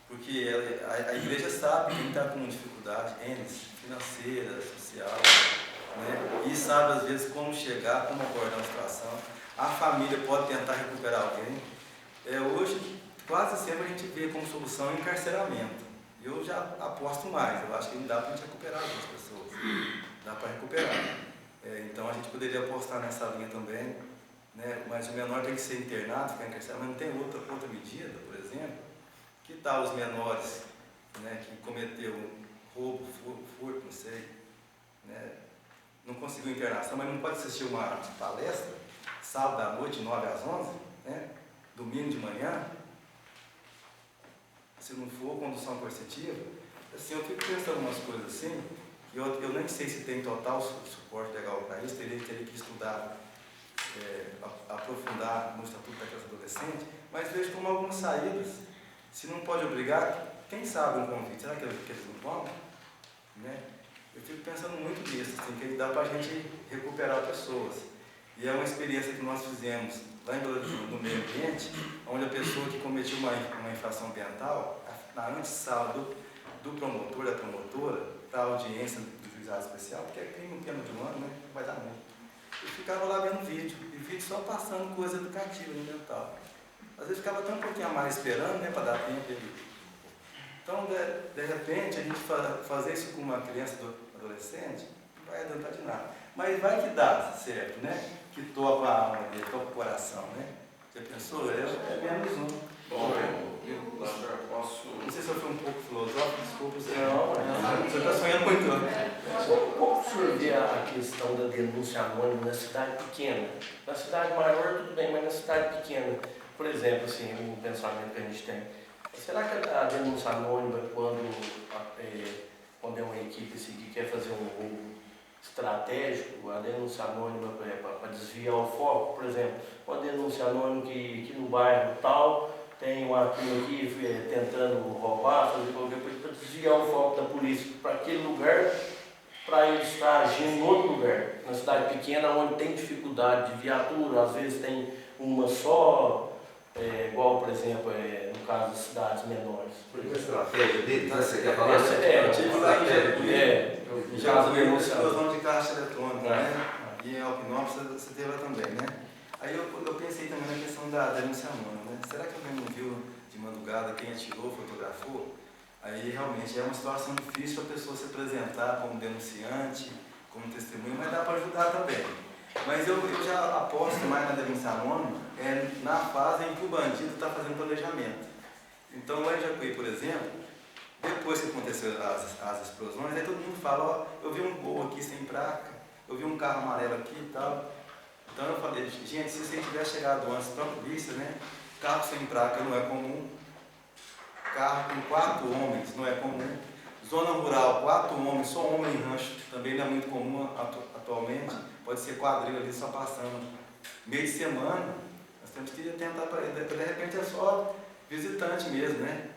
porque a igreja sabe quem está com dificuldade, financeira, social, né? E sabe às vezes como chegar, como abordar a situação. A família pode tentar recuperar alguém. Hoje, quase sempre a gente vê como solução o encarceramento. Eu já aposto mais, eu acho que não dá para a gente recuperar as pessoas, dá para recuperar. Então a gente poderia apostar nessa linha também, né? Mas o menor tem que ser internado, ficar encarcerado, mas não tem outra medida, por exemplo, que tal os menores, né, que cometeu roubo, furto, não sei, né, não conseguiu internação, mas não pode assistir uma palestra, sábado à noite, 9 às 11, né, domingo de manhã. Se não for condução coercitiva, assim, eu fico pensando umas coisas assim, que eu nem sei se tem total suporte legal para isso, teria que estudar, aprofundar no Estatuto da Criança e Adolescente, mas vejo como algumas saídas. Se não pode obrigar, quem sabe um convite, será que eles não vão? Né? Eu fico pensando muito nisso, assim, que dá para a gente recuperar pessoas. E é uma experiência que nós fizemos lá em Belo Horizonte, no meio ambiente, onde a pessoa que cometeu uma infração ambiental, na antessala do promotor, da promotora, para a audiência do juizado especial, porque é crime pena de 1 ano, né? Vai dar muito. Eu ficava lá vendo vídeo, e vídeo só passando coisa educativa ambiental. Às vezes ficava até um pouquinho a mais esperando, né, para dar tempo dele. Então, de repente, a gente fazer isso com uma criança adolescente, não vai adiantar de nada. Mas vai que dá certo, né? Que topa a alma dele, topa o coração, né? Já pensou? É menos um. Bom, eu posso... Não sei se eu fui um pouco filosófico, desculpa. Não, você está sonhando muito. Como o senhor vê a questão da denúncia anônima na cidade pequena? Na cidade maior, tudo bem, mas na cidade pequena, por exemplo, assim, um pensamento que a gente tem. Será que a denúncia anônima, quando é uma equipe assim, que quer fazer um roubo estratégico, a denúncia anônima para desviar o foco, por exemplo, uma denúncia anônima que no bairro tal tem uma turma aqui tentando roubar, fazer qualquer coisa, para desviar o foco da polícia para aquele lugar, para ele estar agindo em outro lugar. Na cidade pequena, onde tem dificuldade de viatura, às vezes tem uma só, igual, por exemplo, no caso das cidades menores. Por uma estratégia dele, você quer falar? Já usou explosão de caixa eletrônica, né? E em Alpinópolis você teve lá também, né? Aí eu pensei também na questão da denúncia anônima, né? Será que alguém não viu de madrugada quem atirou, fotografou? Aí realmente é uma situação difícil a pessoa se apresentar como denunciante, como testemunha, mas dá para ajudar também. Mas eu já aposto mais na denúncia anônima na fase em que o bandido está fazendo planejamento. Então lá em Jacuí, por exemplo, depois que aconteceu as explosões, aí todo mundo fala, ó, eu vi um gol aqui sem placa, eu vi um carro amarelo aqui e tal. Então eu falei, gente, se você tivesse chegado antes para a polícia, né, carro sem placa não é comum, carro com 4 homens não é comum, zona rural, 4 homens, só homem em rancho, também não é muito comum atualmente, pode ser quadrilha ali só passando. Meio de semana, nós temos que tentar para ele, de repente é só visitante mesmo, né?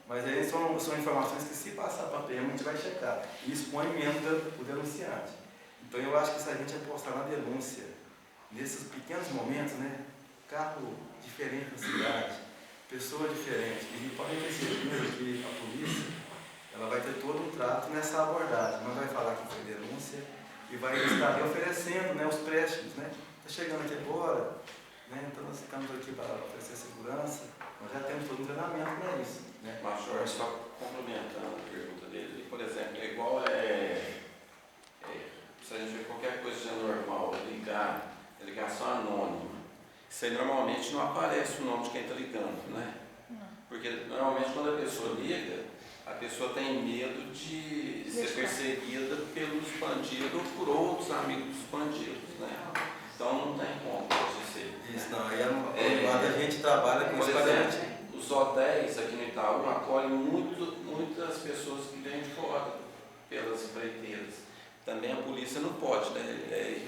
Mas aí são informações que, se passar para a PM, a gente vai checar. E expõe menos o denunciante. Então eu acho que se a gente apostar na denúncia, nesses pequenos momentos, né? Carro diferente na cidade, pessoa diferente, e podem ter certeza que a polícia ela vai ter todo um trato nessa abordagem. Não vai falar que foi denúncia e vai estar oferecendo, né, os préstimos, né? Está chegando aqui agora, né? Então nós estamos aqui para oferecer segurança. Nós já temos todo um treinamento para isso, né? Major, só complementando a pergunta dele, por exemplo, é igual se a gente ver qualquer coisa de anormal, ligação anônima, isso aí normalmente não aparece o nome de quem está ligando, né? Porque normalmente quando a pessoa liga, a pessoa tem medo de ser perseguida pelos bandidos ou por outros amigos dos bandidos, né? Então não tem como ser. Isso não, aí a gente trabalha com por isso. exemplo, os hotéis aqui no Itaú acolhem muitas pessoas que vêm de fora pelas empreiteiras. Também a polícia não pode, né?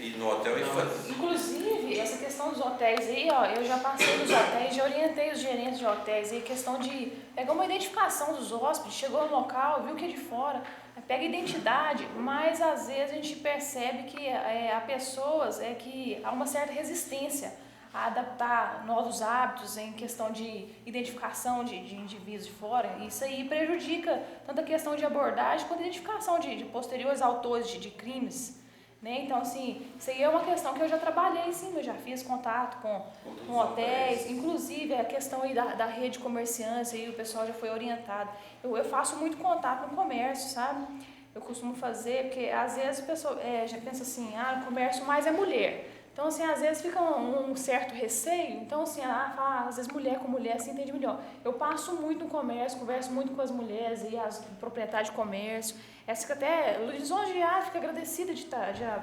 Ir no hotel e fazer. Inclusive, essa questão dos hotéis aí, ó, eu já passei nos hotéis, já orientei os gerentes de hotéis aí, questão de pegar uma identificação dos hóspedes, chegou no local, viu que é de fora, pega a identidade, mas às vezes a gente percebe que há pessoas que há uma certa resistência a adaptar novos hábitos em questão de identificação de indivíduos de fora. Isso aí prejudica tanto a questão de abordagem quanto a identificação de posteriores autores de crimes, né? Então, assim, isso aí é uma questão que eu já trabalhei, sim, eu já fiz contato com hotéis, inclusive a questão aí da rede de comerciantes, aí o pessoal já foi orientado. Eu faço muito contato no comércio, sabe? Eu costumo fazer, porque às vezes a pessoa já pensa assim, o comércio mais é mulher. Então, assim, às vezes fica um certo receio. Então, assim, às vezes mulher com mulher se entende melhor. Eu passo muito no comércio, converso muito com as mulheres e as proprietários de comércio. Essa fica até lisonjeada, fica agradecida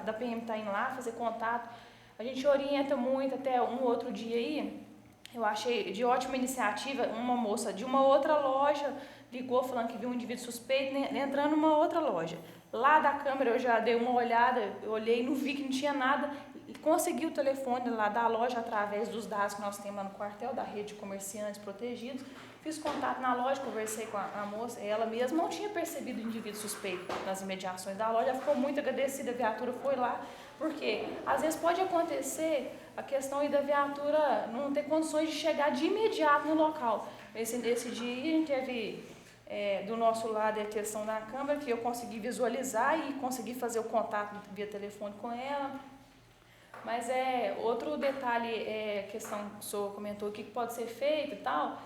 da PM estar indo lá, fazer contato. A gente orienta muito, até um outro dia aí, eu achei de ótima iniciativa, uma moça de uma outra loja ligou falando que viu um indivíduo suspeito entrando numa outra loja. Lá da câmera eu já dei uma olhada, eu olhei, não vi que não tinha nada, consegui o telefone lá da loja através dos dados que nós temos lá no quartel, da rede de comerciantes protegidos, fiz contato na loja, conversei com a moça, ela mesma não tinha percebido o indivíduo suspeito nas imediações da loja, ela ficou muito agradecida, a viatura foi lá, Porque às vezes pode acontecer a questão aí da viatura não ter condições de chegar de imediato no local. Esse dia a gente teve do nosso lado a questão da câmera, que eu consegui visualizar e consegui fazer o contato via telefone com ela. Mas outro detalhe, questão que o senhor comentou, o que pode ser feito e tal,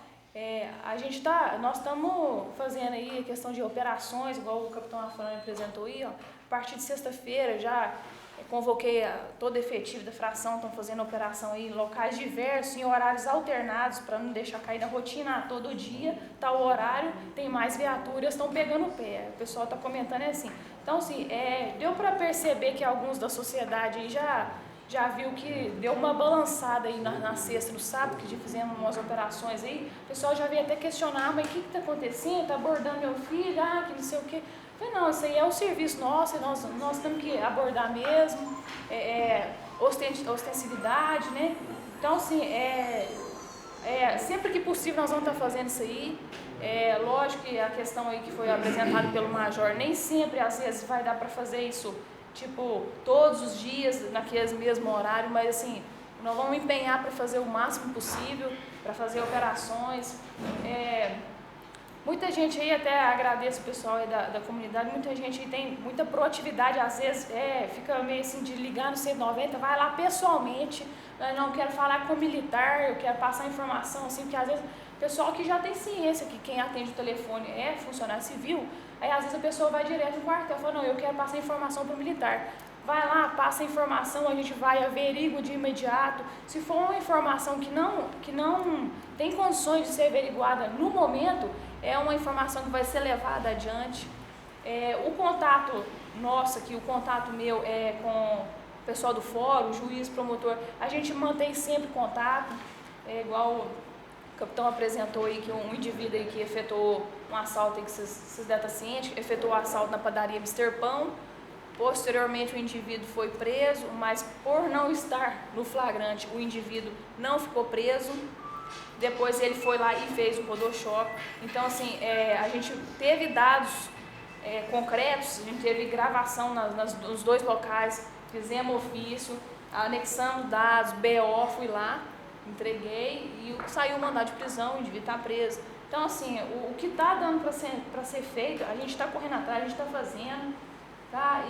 nós estamos fazendo aí a questão de operações, igual o capitão Afrânio apresentou aí, ó, a partir de sexta-feira já convoquei todo efetivo da fração, estão fazendo operação aí em locais diversos, em horários alternados, para não deixar cair na rotina, todo dia, tal horário, tem mais viaturas, estão pegando o pé. O pessoal está comentando assim. Então, assim, deu para perceber que alguns da sociedade aí já viu que deu uma balançada aí na sexta, no sábado, que já fizemos umas operações aí, o pessoal já veio até questionar, mas o que está acontecendo? Está abordando meu filho? Que não sei o quê. Eu falei, não, isso aí é o serviço nosso, nós temos que abordar mesmo, ostensividade, né? Então, assim, sempre que possível nós vamos estar fazendo isso aí. Lógico que a questão aí que foi apresentada pelo Major, nem sempre, às vezes, vai dar para fazer isso tipo, todos os dias, naqueles mesmo horário, mas assim, nós vamos empenhar para fazer o máximo possível, para fazer operações. Muita gente aí, até agradeço o pessoal aí da comunidade, muita gente aí tem muita proatividade, às vezes fica meio assim de ligar no 190, vai lá pessoalmente, não quero falar com o militar, eu quero passar informação, assim, porque às vezes o pessoal que já tem ciência que quem atende o telefone é funcionário civil, aí às vezes a pessoa vai direto no quartel, fala, não, eu quero passar informação para o militar. Vai lá, passa a informação, a gente vai, averigua de imediato. Se for uma informação que não tem condições de ser averiguada no momento, é uma informação que vai ser levada adiante. O contato nosso aqui, o contato meu é com o pessoal do fórum, juiz, promotor, a gente mantém sempre contato, igual o capitão apresentou aí que um indivíduo aí que efetuou um assalto aí, que vocês devem estar cientes, efetuou um assalto na padaria Mr. Pão. Posteriormente o indivíduo foi preso, mas por não estar no flagrante, o indivíduo não ficou preso. Depois ele foi lá e fez o Photoshop. Então, assim, a gente teve dados concretos, a gente teve gravação nos dois locais, fizemos ofício, anexamos dados, BO, fui lá, entreguei e saiu o mandado de prisão, o indivíduo está preso. Então, assim, o que está dando para ser feito, a gente está correndo atrás, a gente está fazendo. Tá?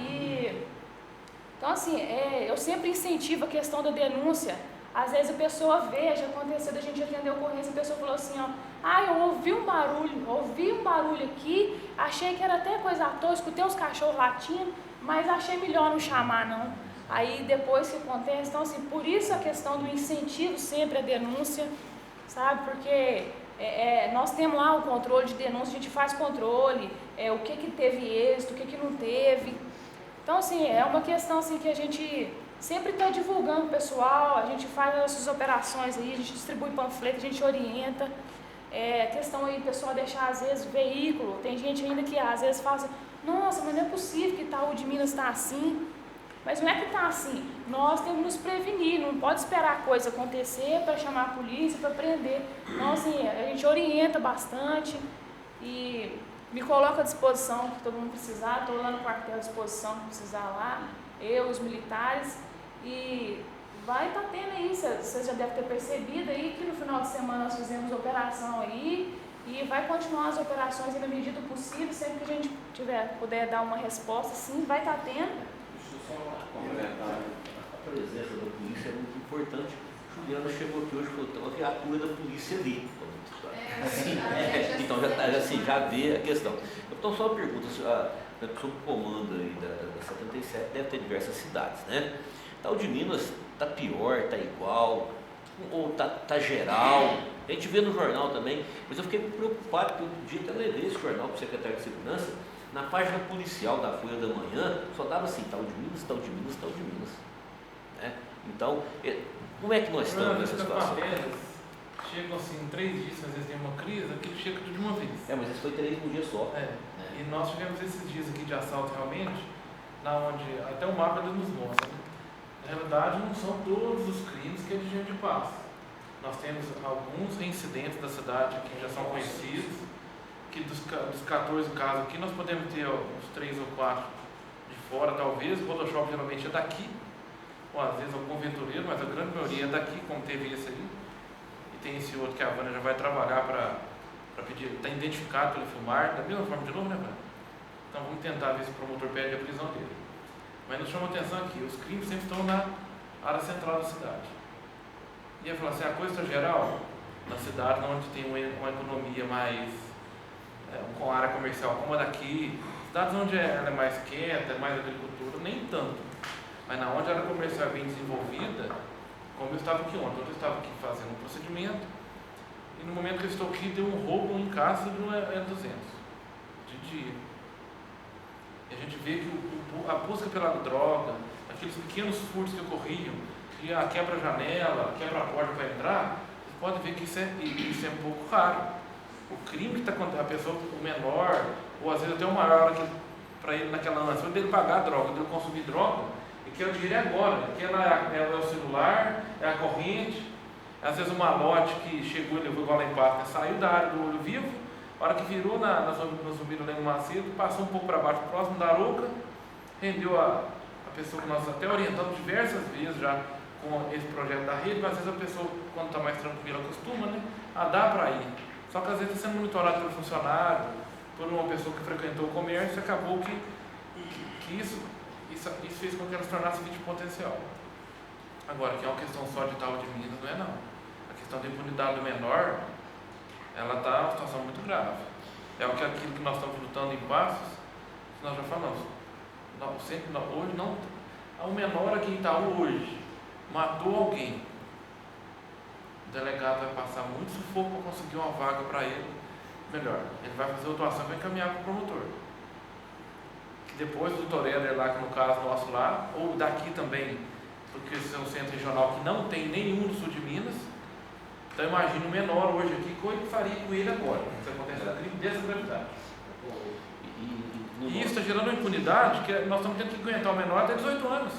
Então, assim, eu sempre incentivo a questão da denúncia. Às vezes a pessoa vê, já aconteceu da gente atender a ocorrência, a pessoa falou assim, eu ouvi um barulho aqui, achei que era até coisa à toa, escutei os cachorros latindo, mas achei melhor não chamar, não. Aí depois que acontece, então, assim, por isso a questão do incentivo sempre à denúncia, sabe? Porque nós temos lá o controle de denúncia, a gente faz controle, o que teve êxito, o que não teve. Então, assim, é uma questão assim, que a gente sempre está divulgando o pessoal, a gente faz essas operações aí, a gente distribui panfleto, a gente orienta. A questão aí, o pessoal deixar, às vezes, veículo, tem gente ainda que às vezes fala assim, nossa, mas não é possível que Itaú de Minas está assim. Mas não é que está assim, nós temos que nos prevenir, não pode esperar a coisa acontecer para chamar a polícia, para prender. Então, assim, a gente orienta bastante e me coloco à disposição, que todo mundo precisar, estou lá no quartel à disposição, que precisar lá, eu, os militares, e vai estar tendo aí, vocês já devem ter percebido aí que no final de semana nós fizemos operação aí, e vai continuar as operações na medida do possível, sempre que a gente puder dar uma resposta, sim, vai estar tendo. A presença da polícia é muito importante. Juliana chegou aqui hoje e falou, tem uma viatura da polícia ali. Então já vê a questão. Então só uma pergunta, sobre o comando aí da 77, deve ter diversas cidades, né? Itaú de Minas está pior, está igual, ou está geral. A gente vê no jornal também, mas eu fiquei preocupado, porque um dia até levei esse jornal para o secretário de Segurança. Na página policial da Folha da Manhã, só dava assim, Itaú de Minas, Itaú de Minas, Itaú de Minas. Né? Então, como é que nós estamos nessa situação? Chegam assim em 3 dias, às vezes tem uma crise, aquilo chega tudo de uma vez. Mas isso foi 3 num dia só. E nós tivemos esses dias aqui de assalto realmente, na onde até o mapa nos mostra. Né? Na realidade, não são todos os crimes que a gente passa. Nós temos alguns incidentes da cidade que já são conhecidos, que dos 14 casos aqui, nós podemos ter uns 3 ou 4 de fora, talvez. O Photoshop geralmente é daqui, ou às vezes algum aventureiro, mas a grande maioria é daqui, como teve esse aí, e tem esse outro que a Vânia já vai trabalhar para pedir, está identificado pelo Filmar, da mesma forma de novo, né, Vânia? Então vamos tentar ver se o promotor pede a prisão dele. Mas nos chama a atenção aqui, os crimes sempre estão na área central da cidade. E eu falo assim, a coisa está geral, na cidade onde tem uma economia mais, com área comercial como a daqui, cidades onde ela é mais quieta, é mais agricultura, nem tanto. Mas na onde a área comercial é bem desenvolvida, como eu estava aqui ontem, eu estava aqui fazendo um procedimento, e no momento que eu estou aqui, deu um roubo em casa de um E200, de dia. E a gente vê que a busca pela droga, aqueles pequenos furtos que ocorriam, e a quebra-janela, quebra-porta para entrar, você pode ver que isso é um pouco raro. O crime que está acontecendo, a pessoa, o menor, ou às vezes até o maior, para ele naquela ânsia, dele pagar a droga, dele consumir droga, e que é o dinheiro agora, que é o celular, é a corrente, às vezes o malote que chegou e levou igual lá em Pátria, saiu da área do olho vivo, a hora que virou na Zumbi do Lemos Macedo, passou um pouco para baixo, próximo da Arouca, rendeu a pessoa que nós até orientamos diversas vezes já com esse projeto da rede, mas às vezes a pessoa, quando está mais tranquila, acostuma, né, a dar para ir. Só que às vezes está sendo monitorado pelo funcionário, por uma pessoa que frequentou o comércio, e acabou que isso fez com que ela se tornasse vítima potencial. Agora, que é uma questão só de tal de Minas, não é não. A questão da impunidade do menor, ela está uma situação muito grave. É aquilo que nós estamos lutando em Passos, que nós já falamos. Hoje não. O menor aqui em Itaú hoje matou alguém. O delegado vai passar muito sufoco para conseguir uma vaga para ele. Melhor, ele vai fazer a autuação e vai encaminhar para o promotor. Que depois do Toreller lá, que no caso nosso lá, ou daqui também, porque esse é um centro regional que não tem nenhum do sul de Minas. Então imagine o menor hoje aqui, o que ele faria com ele agora? Se acontece um crime dessa gravidade. E isso está gerando uma impunidade que nós estamos tendo que aguentar o menor até 18 anos.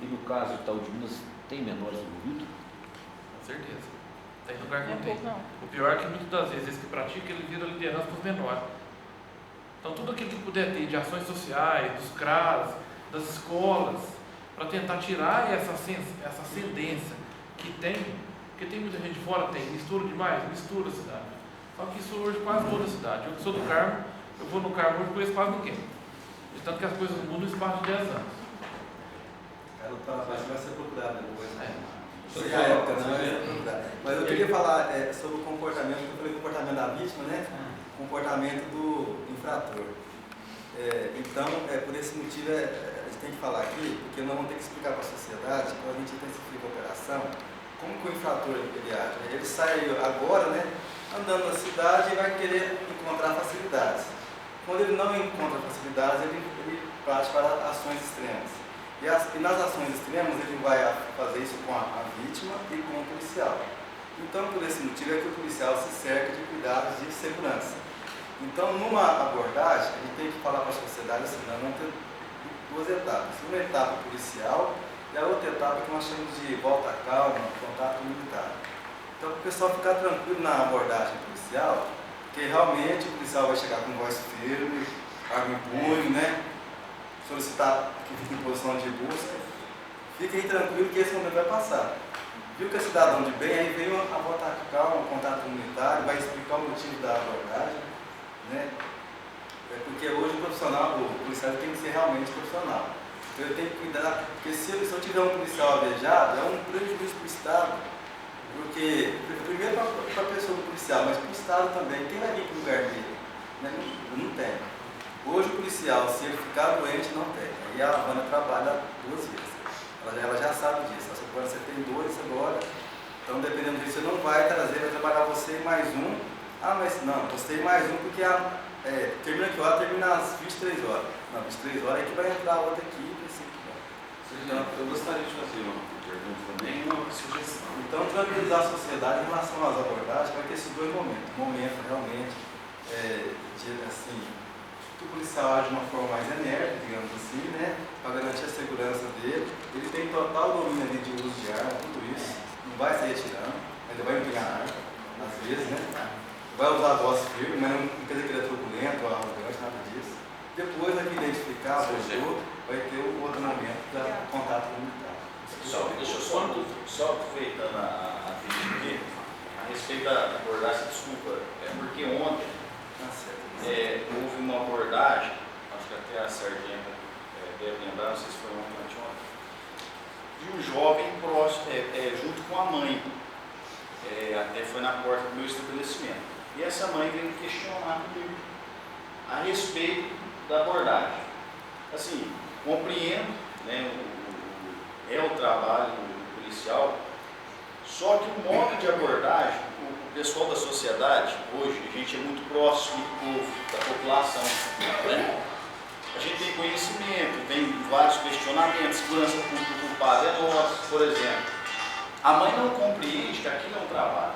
E no caso de Itaú de Minas, tem menores envolvidos? Com certeza. Tem lugar que não tem. Não. O pior é que muitas das vezes esse que pratica, ele vira liderança para os menores. Então tudo aquilo que puder ter de ações sociais, dos CRAS, das escolas, para tentar tirar essa ascendência que tem, porque tem muita gente fora, mistura demais, mistura a cidade. Só que isso hoje quase toda a cidade. Eu que sou do Carmo, eu vou no Carmo hoje, conheço quase ninguém. De tanto que as coisas mudam no espaço de 10 anos. Cara, o trabalho vai ser procurado depois. Sei a época, não vai ser procurado. Mas eu queria falar sobre o comportamento, eu falei comportamento da vítima, né? Comportamento do infrator. Então, por esse motivo, a gente tem que falar aqui, porque nós vamos ter que explicar para a sociedade, quando a gente intensifica a operação, como que o infrator ele age. Ele sai agora, né, andando na cidade e vai querer encontrar facilidades. Quando ele não encontra facilidades, ele parte para ações extremas. E nas ações extremas, ele vai fazer isso com a vítima e com o policial. Então, por esse motivo, é que o policial se cerca de cuidados de segurança. Então, numa abordagem, a gente tem que falar para a sociedade assim, nós vamos ter duas etapas. Uma etapa policial e a outra etapa que nós chamamos de volta calma, contato militar. Então, para o pessoal ficar tranquilo na abordagem policial, porque realmente o policial vai chegar com voz firme, arma em punho, né? Solicitar que fique em posição de busca. Fiquem tranquilos que esse momento vai passar. Viu que é cidadão de bem, aí veio a volta calma, o contato comunitário, vai explicar o motivo da abordagem, né? Porque hoje o policial tem que ser realmente profissional. Então eu tenho que cuidar, porque se eu tiver um policial alvejado, é um prejuízo para o Estado. Porque, primeiro para a pessoa do policial, mas para o Estado também, quem vai vir para o lugar dele? Né? Não tem. Hoje o policial, se ele ficar doente, não tem. Aí a Havana trabalha 2 vezes. Ela já sabe disso. Você tem 2 agora, então dependendo disso, você não vai trazer, vai trabalhar você mais um. Ah, mas não, você tem mais um porque termina que hora? Termina às 23 horas. Não, 23 horas é que vai entrar outra equipe. Assim. Então, eu gostaria de fazer uma pergunta também, uma sugestão. Então, tranquilizar a sociedade em relação às abordagens, vai ter esses 2 momentos. Um momento realmente assim, que o policial age de uma forma mais enérgica, digamos assim, né, para garantir a segurança dele. Ele tem total domínio ali de uso de arma, tudo isso. Não vai sair atirando, ainda vai empunhar a arma, às vezes, né. Vai usar a voz firme, mas não quer dizer que ele é turbulento ou arrogante, nada disso. Depois, aqui identificar, vai ter o outro momento de contato comunitário. Deixa eu só aproveitando a vídeo aqui, a respeito da abordagem, desculpa, é porque ontem houve uma abordagem, acho que até a sargenta deve lembrar, não sei se foi ontem ou anteontem, de um jovem próximo, junto com a mãe, até foi na porta do meu estabelecimento. E essa mãe veio questionar comigo a respeito da abordagem. Assim, compreendo, né, o trabalho do policial, só que o modo de abordagem, o pessoal da sociedade, hoje, a gente é muito próximo do povo, da população, né? A gente tem conhecimento, tem vários questionamentos, segurança pública culpada é nossa, por exemplo. A mãe não compreende que aquilo é um trabalho.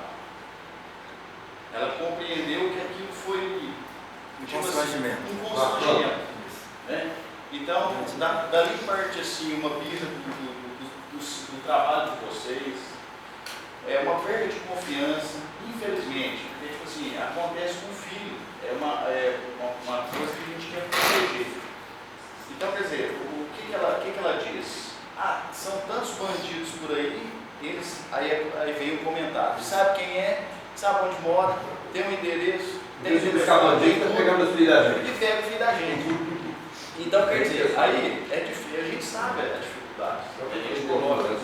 Ela compreendeu que aquilo foi Um constrangimento. Um constrangimento, né? Então, dali parte assim, uma birra do trabalho de vocês, é uma perda de confiança, infelizmente, porque tipo assim, acontece com o filho, é uma coisa que a gente quer proteger. Então, quer dizer, o que ela diz? São tantos bandidos por aí, aí vem o comentário, sabe quem é, sabe onde mora, tem um endereço, tem um bandido, pegando os filhos da gente. E pega o filho da gente. Então, quer dizer, aí é difícil, a gente sabe a dificuldade, a gente coloca.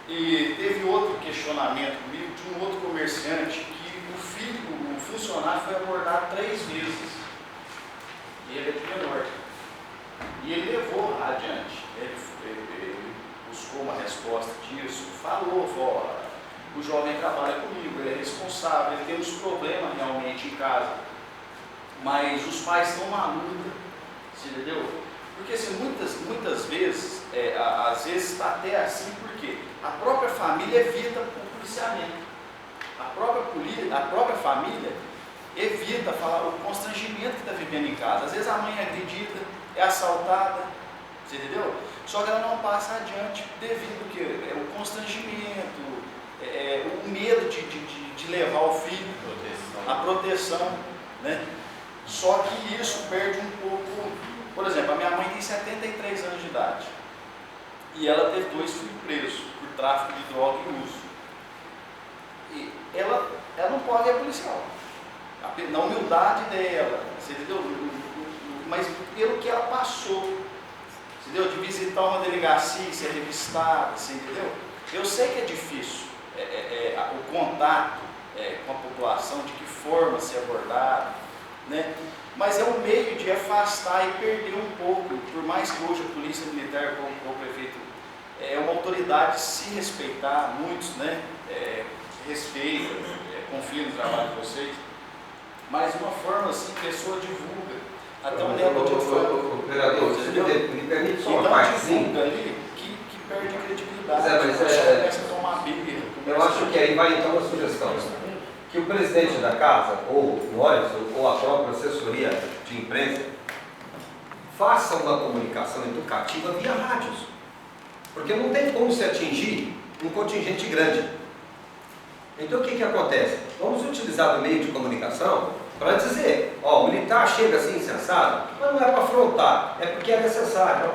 E teve outro questionamento comigo de um outro comerciante que o funcionário foi abordado 3 vezes. E ele é de menor. E ele levou adiante. Ele buscou uma resposta disso, falou, o jovem trabalha comigo, ele é responsável, ele tem uns problemas realmente em casa. Mas os pais estão na luta, você entendeu? Porque assim, muitas vezes, às vezes está até assim, porque a própria família evita o policiamento. A própria família evita falar o constrangimento que está vivendo em casa. Às vezes a mãe é agredida, é assaltada, você entendeu? Só que ela não passa adiante devido ao que? O constrangimento, o medo de levar o filho, a proteção, né? Só que isso perde um pouco. Por exemplo, a minha mãe tem 73 anos de idade e ela teve 2 filhos presos por tráfico de droga e uso. E ela não pode ser policial, na humildade dela, você entendeu? Mas pelo que ela passou, entendeu? De visitar uma delegacia, ser revistada, você entendeu? Eu sei que é difícil o contato com a população, de que forma ser abordado, né? Mas é um meio de afastar e perder um pouco, por mais que hoje a polícia militar, como o prefeito, é uma autoridade se respeitar, muitos, né, respeitam, confiam no trabalho de vocês, mas de uma forma assim, a pessoa divulga, até um nível de fama. Vereador, me permite só uma então parte, divulga ali que perde a credibilidade, mas começa a tomar birra. Eu acho que aí vai então uma sugestão. Que o presidente da casa, ou nós, ou a própria assessoria de imprensa, faça uma comunicação educativa via rádios. Porque não tem como se atingir um contingente grande. Então o que acontece? Vamos utilizar o meio de comunicação para dizer, o militar chega assim insensado, mas não é para afrontar, é porque é necessário.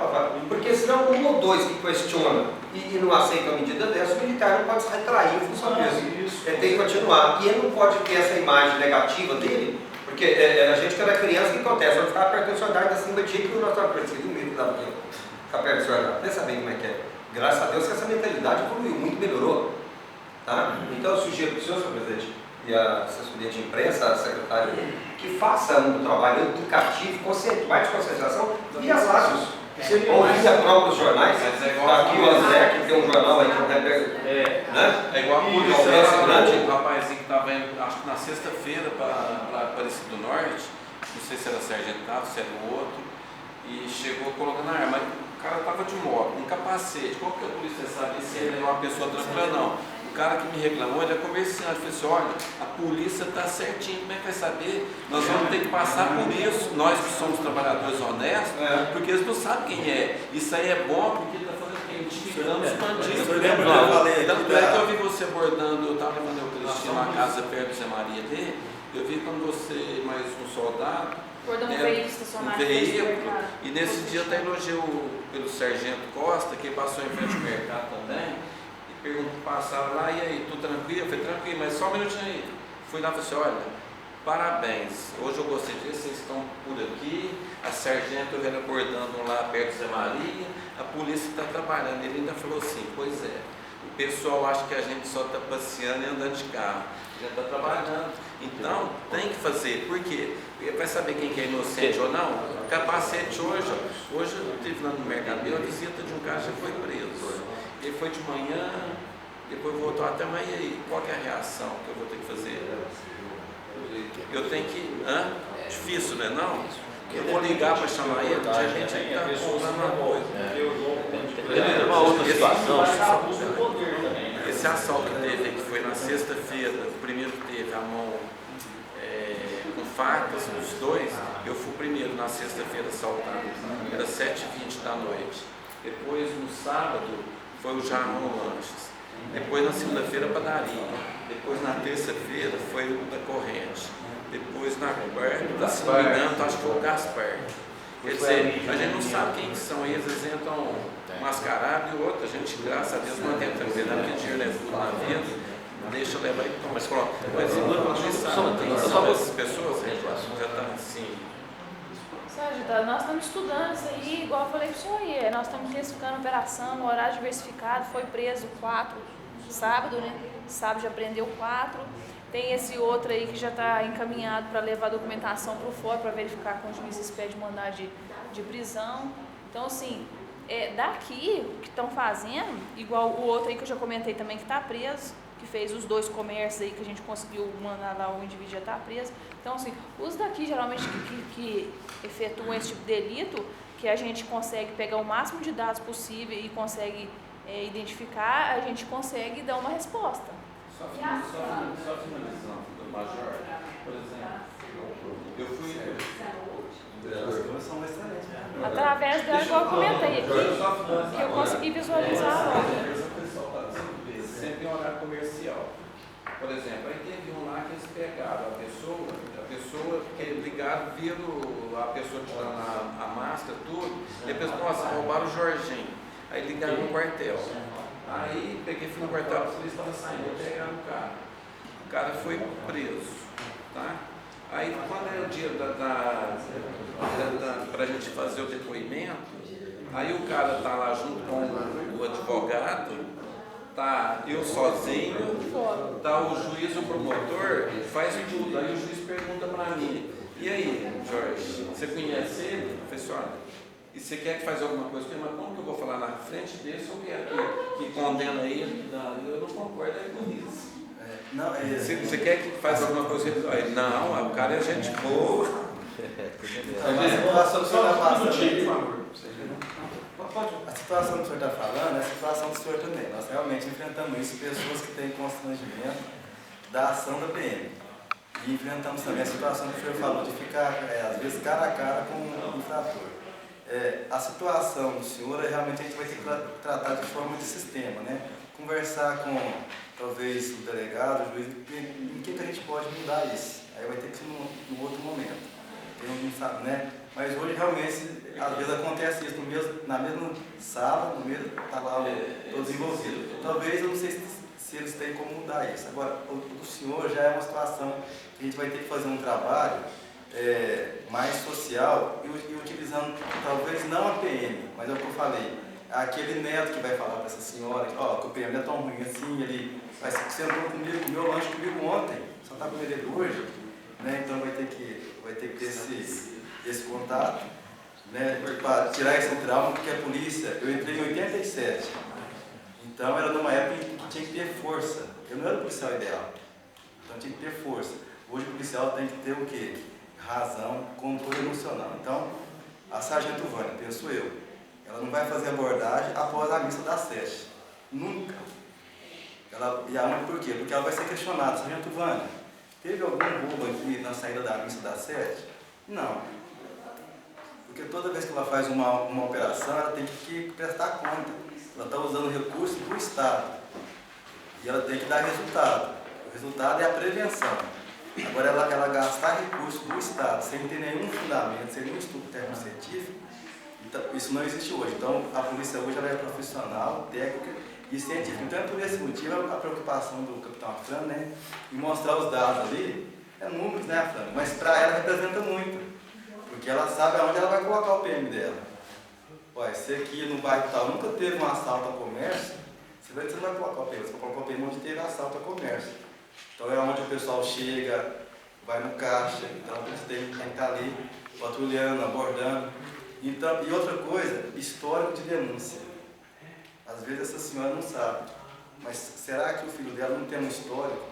Porque senão 1 ou 2 que questionam e não aceitam a medida dessa, o militar não pode se retrair em função disso. Ele tem que continuar. E ele não pode ter essa imagem negativa dele, porque a gente, quando é criança, o que acontece? Vai ficar perto do soldado assim, mas tinha que o nosso perseguido, o medo dava aqui, ficar perto do soldado. Pensa bem como é que é. Graças a Deus que essa mentalidade evoluiu muito, melhorou. Tá? Então eu sugiro para o senhor presidente, e a assessoria de imprensa, a secretária, que faça um trabalho educativo, mais de conscientização, via as rádios, ou via próprios jornais. Aqui o André, que tem um jornal aí que né? É igual a polícia grande, o rapazinho que estava indo, acho que na sexta-feira para Aparecido do Norte, não sei se era sargentado, se era o outro, e chegou colocando a arma. O cara estava de moto, um capacete. Como que a polícia sabe se ele é uma pessoa tranquila? Não. O cara que me reclamou, ele é comerciante. Ele falou assim: olha, a polícia está certinho, como é que vai saber? Nós vamos ter que passar por isso, nós que somos trabalhadores honestos, porque eles não sabem quem é. Isso aí é bom porque está fazendo quem? Identificando os bandidos. Tanto é que eu vi você abordando, eu estava levando o Cristina na casa perto do Zé Maria dele, eu vi quando você, mais um soldado, Por um É, veículo um estacionado. veículo, e nesse dia eu até elogiou pelo Sargento Costa, que passou em frente ao mercado também, e perguntou, passava lá, e aí, tudo tranquilo? Eu falei, tranquilo, mas só um minutinho aí. Fui lá e falei assim, olha, parabéns, hoje eu gostei disso, vocês estão por aqui, a sargento eu abordando lá perto de Zé Maria, a polícia está trabalhando. Ele ainda falou assim, pois é, o pessoal acha que a gente só está passeando e andando de carro, a gente está trabalhando, então tem que fazer, por quê? Vai saber quem que é inocente ou não? Capacete hoje eu estive lá no mercado, a visita de um cara já foi preso, ele foi de manhã, depois voltou até amanhã, e aí, qual que é a reação que eu vou ter que fazer? Eu tenho que, difícil, né não? Eu vou ligar para chamar ele, a gente está comprando uma coisa. Tem uma outra situação. Esse assalto que teve, que foi na sexta-feira, o primeiro que teve a mão com facas, os dois, eu fui o primeiro na sexta-feira assaltado, era 7h20 da noite. Depois no sábado foi o Jarrão Lanches. Depois na segunda-feira a padaria. Depois na terça-feira foi o da corrente. Depois na quarta, se não me engano, acho que foi o Gaspar. Quer dizer, a gente não sabe quem que são eles entram mascarados e o outro, a gente, graças a Deus, mantém tranquilo, porque dinheiro é tudo na vida, deixa eu levar e toma. Mas pronto, mas só essas pessoas, já está assim. Sérgio, nós estamos estudando isso aí, igual eu falei para o senhor aí, nós estamos diversificando a operação, no horário diversificado, foi preso 4 sábado, né? Sábado já prendeu 4. Tem esse outro aí que já está encaminhado para levar a documentação para o fórum, para verificar com o juiz se pede mandado de prisão. Então, assim, daqui, o que estão fazendo, igual o outro aí que eu já comentei também, que está preso, que fez os 2 comércios aí que a gente conseguiu mandar lá, o indivíduo já está preso. Então, assim, os daqui, geralmente, que efetuam esse tipo de delito, que a gente consegue pegar o máximo de dados possível e consegue identificar, a gente consegue dar uma resposta. Só finalizando, do Major, por exemplo, eu fui... Através dela, igual eu comentei aqui, que eu consegui visualizar logo. Sempre em horário comercial. Por exemplo, aí teve um lá que eles pegaram a pessoa que ligaram, viram a pessoa tirando a máscara, tudo, e a pessoa, nossa, roubaram o Jorginho. Aí ligaram no quartel. Aí peguei, fui no quartel, a polícia estava saindo, pegaram o cara. O cara foi preso, tá? Aí quando é o dia para a gente fazer o depoimento, aí o cara tá lá junto com o advogado, tá eu sozinho, tá o juiz, o promotor, faz tudo. Aí o juiz pergunta para mim, e aí, Jorge, você conhece ele? Eu falei assim, olha, e você quer que faça alguma coisa com ele, mas como que eu vou falar na frente dele se eu vier aqui que condena ele? Eu não concordo com isso. Você quer que faça alguma coisa com ele? Não, o cara é gente boa. A situação que o senhor está falando, a situação que o senhor está falando é a situação do senhor também. Nós realmente enfrentamos isso, pessoas que têm constrangimento da ação da PM. E enfrentamos também a situação que o senhor falou de ficar, às vezes, cara a cara com o infrator. A situação do senhor, realmente a gente vai ter que tratar de forma de sistema, né? Conversar com, talvez, o delegado, o juiz, em que a gente pode mudar isso. Aí vai ter que ser num outro momento. Quem não sabe, né? Mas hoje, realmente, às vezes acontece isso na mesma sala, no mesmo, está lá todos envolvidos. Talvez, eu não sei se eles têm como mudar isso. Agora, o do senhor já é uma situação que a gente vai ter que fazer um trabalho mais social e utilizando, talvez não a PM, mas é o que eu falei, aquele neto que vai falar para essa senhora que o PM não é tão ruim assim, ele sentou comigo, comeu lanche comigo ontem, só está comendo ele hoje, né? Então vai ter que ter esse contato, né? Para tirar esse trauma, porque a polícia, eu entrei em 87, então era numa época que tinha que ter força, eu não era o policial ideal, então tinha que ter força. Hoje o policial tem que ter o quê? Razão, controle emocional. Então, a sargento Vânia, penso eu, ela não vai fazer abordagem após a missa das 7. Nunca. Por quê? Porque ela vai ser questionada. Sargento Vânia, teve algum roubo aqui na saída da missa das 7? Não. Porque toda vez que ela faz uma operação, ela tem que prestar conta. Ela está usando recursos do Estado. E ela tem que dar resultado. O resultado é a prevenção. Agora, ela gastar recursos do Estado sem ter nenhum fundamento, sem nenhum estudo técnico-científico, então, isso não existe hoje. Então, a polícia hoje ela é profissional, técnica e científica. Então, é por esse motivo a preocupação do capitão Afran, né, em mostrar os dados ali, é números, né, Afran? Mas para ela representa muito, porque ela sabe aonde ela vai colocar o PM dela. Olha, se aqui no bairro tal nunca teve um assalto ao comércio, você não vai colocar o PM, você vai colocar o PM onde teve assalto ao comércio. Então é onde o pessoal chega, vai no caixa, então você tem que estar ali patrulhando, abordando. Então, e outra coisa, histórico de denúncia. Às vezes essa senhora não sabe, mas será que o filho dela não tem um histórico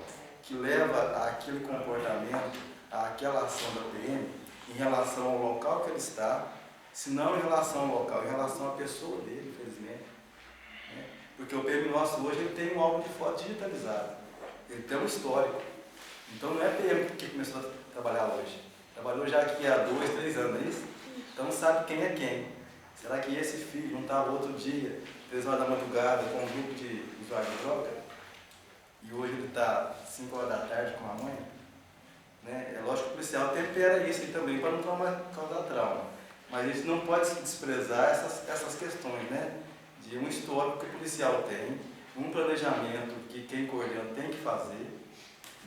que leva àquele comportamento, àquela ação da PM, em relação ao local que ele está, se não em relação ao local, em relação à pessoa dele, infelizmente. Né? Porque o PM nosso hoje ele tem um álbum de foto digitalizado, ele tem um histórico. Então não é PM que começou a trabalhar hoje. Trabalhou já aqui há 2, 3 anos, é isso? Então sabe quem é quem. Será que esse filho não estava outro dia, 3 horas da madrugada, com um grupo de usuários de droga? E hoje ele está 5 horas da tarde com a mãe? Né? É lógico que o policial tempera isso também para não causar trauma. Mas a gente não pode desprezar essas questões, né? De um histórico que o policial tem, um planejamento que quem coordena tem que fazer,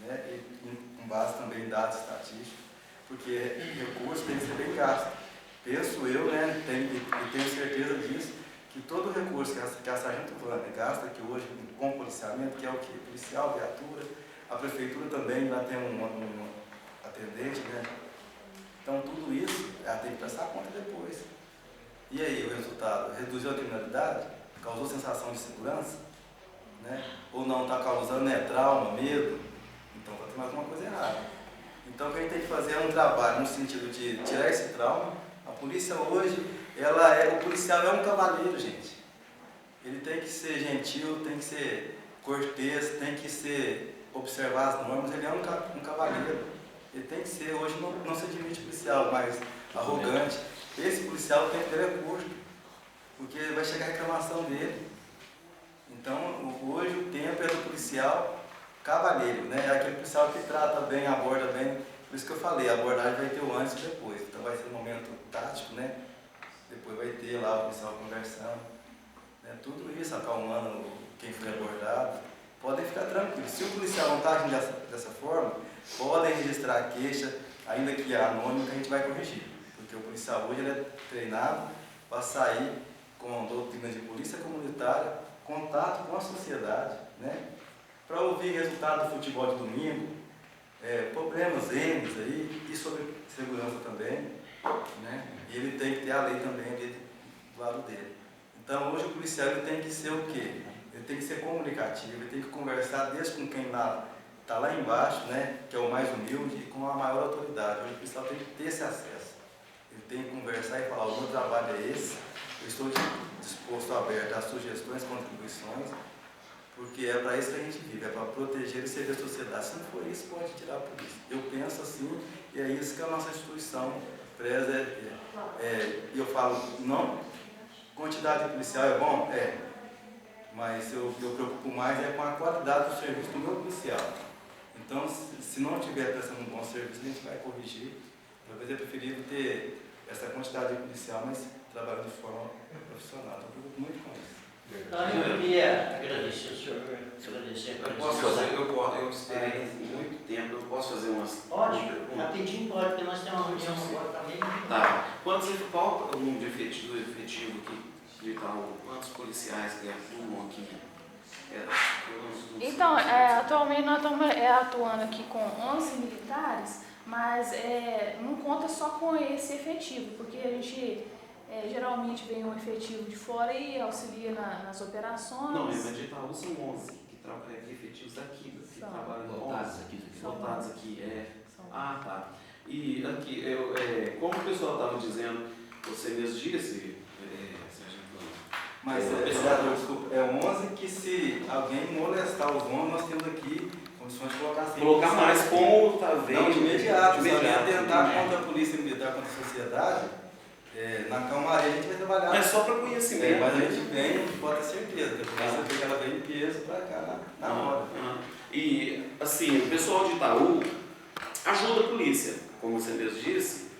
né? E com base também em dados estatísticos, porque recursos tem que ser bem gasto. Penso eu, né, e tenho certeza disso, que todo recurso que a Sargento Vânia gasta aqui hoje com policiamento, que é o que? Policial, viatura, a prefeitura também lá tem um atendente, né? Então tudo isso ela tem que prestar conta depois. E aí o resultado? Reduziu a criminalidade? Causou sensação de segurança? Né? Ou não está causando trauma, medo? Então vai ter mais alguma coisa errada. Então o que a gente tem que fazer é um trabalho no sentido de tirar esse trauma. A polícia hoje, o policial é um cavaleiro, gente. Ele tem que ser gentil, tem que ser cortês, tem que observar as normas, ele é um cavaleiro. Ele tem que ser, hoje não se admite policial, mas arrogante. Esse policial tem que ter curto, porque vai chegar a reclamação dele. Então, hoje o tempo é do policial cavalheiro, né? É aquele policial que trata bem, aborda bem. Por isso que eu falei, a abordagem vai ter o antes e depois. Então vai ser um momento tático, né? Depois vai ter lá o policial conversando. Né? Tudo isso, acalmando quem foi abordado. Podem ficar tranquilos. Se o policial não está agindo dessa forma, podem registrar a queixa, ainda que anônimo, que a gente vai corrigir. Porque o policial hoje ele é treinado para sair com doutrina de polícia comunitária, contato com a sociedade, né? Para ouvir resultado do futebol de domingo, problemas N's aí, e sobre segurança também, né? E ele tem que ter a lei também ali do lado dele. Então hoje o policial ele tem que ser o quê? Ele tem que ser comunicativo, ele tem que conversar desde com quem está lá embaixo, né? Que é o mais humilde, e com a maior autoridade. Hoje o policial tem que ter esse acesso. Ele tem que conversar e falar, o meu trabalho é esse, eu estou disposto, aberto a sugestões, contribuições, porque é para isso que a gente vive, é para proteger e servir a sociedade. Se não for isso, pode tirar a polícia. Eu penso assim, e é isso que a nossa instituição preza. E eu falo, não, quantidade de policial é bom? É. Mas eu preocupo mais com a qualidade do serviço do meu policial. Então, se não estiver prestando um bom serviço, a gente vai corrigir. Talvez é preferível ter essa quantidade de policial, mas trabalhando de forma profissional. Eu preocupo muito com isso. Eu queria agradecer o senhor, agradecer a Eu posso fazer, eu esperei muito tempo, eu posso fazer umas... Pode, rapidinho pode, porque nós temos uma reunião agora também. Tá. Qual é o número de efetivo aqui de Itaú? Quantos policiais que atuam aqui? Então, atualmente nós estamos atuando aqui com 11 militares, mas não conta só com esse efetivo, porque a gente geralmente vem um efetivo de fora e auxilia nas operações. Não, mas de Itaú são 11 que trabalham efetivos daqui, que trabalham lotados aqui. Lotados aqui, Ah, tá. E aqui, como o pessoal estava dizendo, você mesmo disse, mas, desculpa, é 11 que se alguém molestar os 11, nós temos aqui condições de colocar assim. Colocar mais como está vendo. Não, de imediato. Se alguém atentar contra a polícia militar, contra a sociedade, na calmaria a gente vai trabalhar. Mas só para conhecimento. Mas a gente vem, pode ter certeza, que a polícia vê que ela vem em peso para cá na hora. E, assim, o pessoal de Itaú, ajuda a polícia, como você mesmo disse.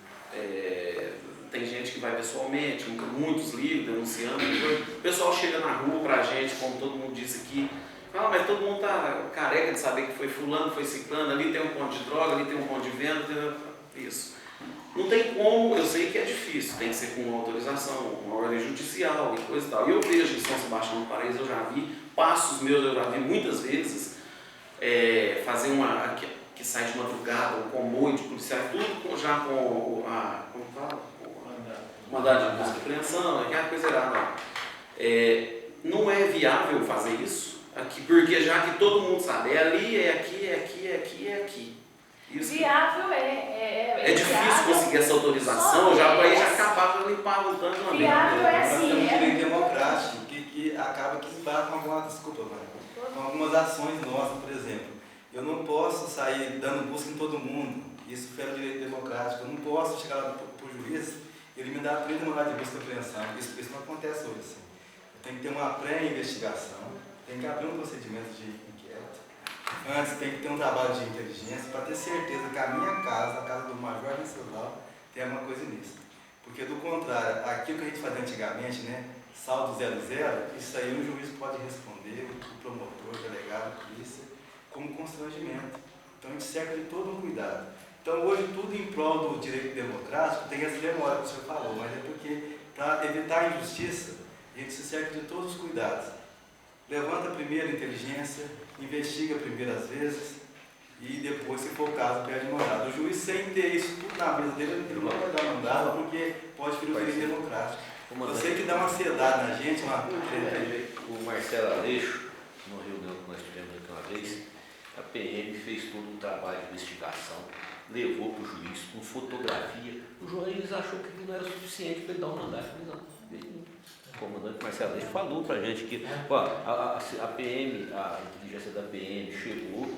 Tem gente que vai pessoalmente, muitos ligam, denunciando. O pessoal chega na rua pra gente, como todo mundo disse aqui. Mas todo mundo tá careca de saber que foi fulano, foi ciclano, ali tem um ponto de droga, ali tem um ponto de venda, isso. Não tem como, eu sei que é difícil, tem que ser com uma autorização, uma ordem judicial e coisa e tal. E eu vejo em São Sebastião do Paraíso, eu já vi, passos meus eu já vi muitas vezes, fazer uma, que sai de madrugada, um comboio de policiais, tudo já com a, como fala? Mandado de busca e apreensão, aquela coisa errada. Não é viável fazer isso, aqui, porque já que todo mundo sabe, é ali, é aqui, é aqui, é aqui, é aqui. Isso. Viável é difícil conseguir essa autorização, já para aí já acabava limpar o tanto uma viável é assim. Nós temos um direito democrático que acaba que esbarra com algumas ações nossas, por exemplo. Eu não posso sair dando busca em todo mundo, isso foi o direito democrático. Eu não posso chegar lá para o juiz e ele me dá 30 mandados de busca e apreensão. Isso não acontece hoje. Assim. Eu tenho que ter uma pré-investigação, tem que abrir um procedimento de inquérito. Antes tem que ter um trabalho de inteligência para ter certeza que a minha casa, a casa do Major Venceslau, tem alguma coisa nisso. Porque do contrário, aquilo que a gente fazia antigamente, né, saldo 00, isso aí o juiz pode responder, o promotor, o delegado, a polícia, como constrangimento. Então a gente cerca de todo um cuidado. Então hoje tudo em prol do direito democrático tem essa demora que o senhor falou, mas é porque para evitar a injustiça, a gente se cerca de todos os cuidados. Levanta primeiro a inteligência, investiga primeiro às vezes e depois, se for o caso, pede mandado. O juiz, sem ter isso tudo na mesa dele, ele não vai dar mandado porque pode ferir o direito democrático. Eu sei que dá uma ansiedade na gente. O Marcelo Aleixo, numa reunião que nós tivemos aqui uma vez, a PM fez todo um trabalho de investigação, levou para o juiz com fotografia. O juiz achou que não era suficiente para ele dar um mandato. O comandante Marcelo Aleixo falou para a gente que a PM, a inteligência da PM chegou,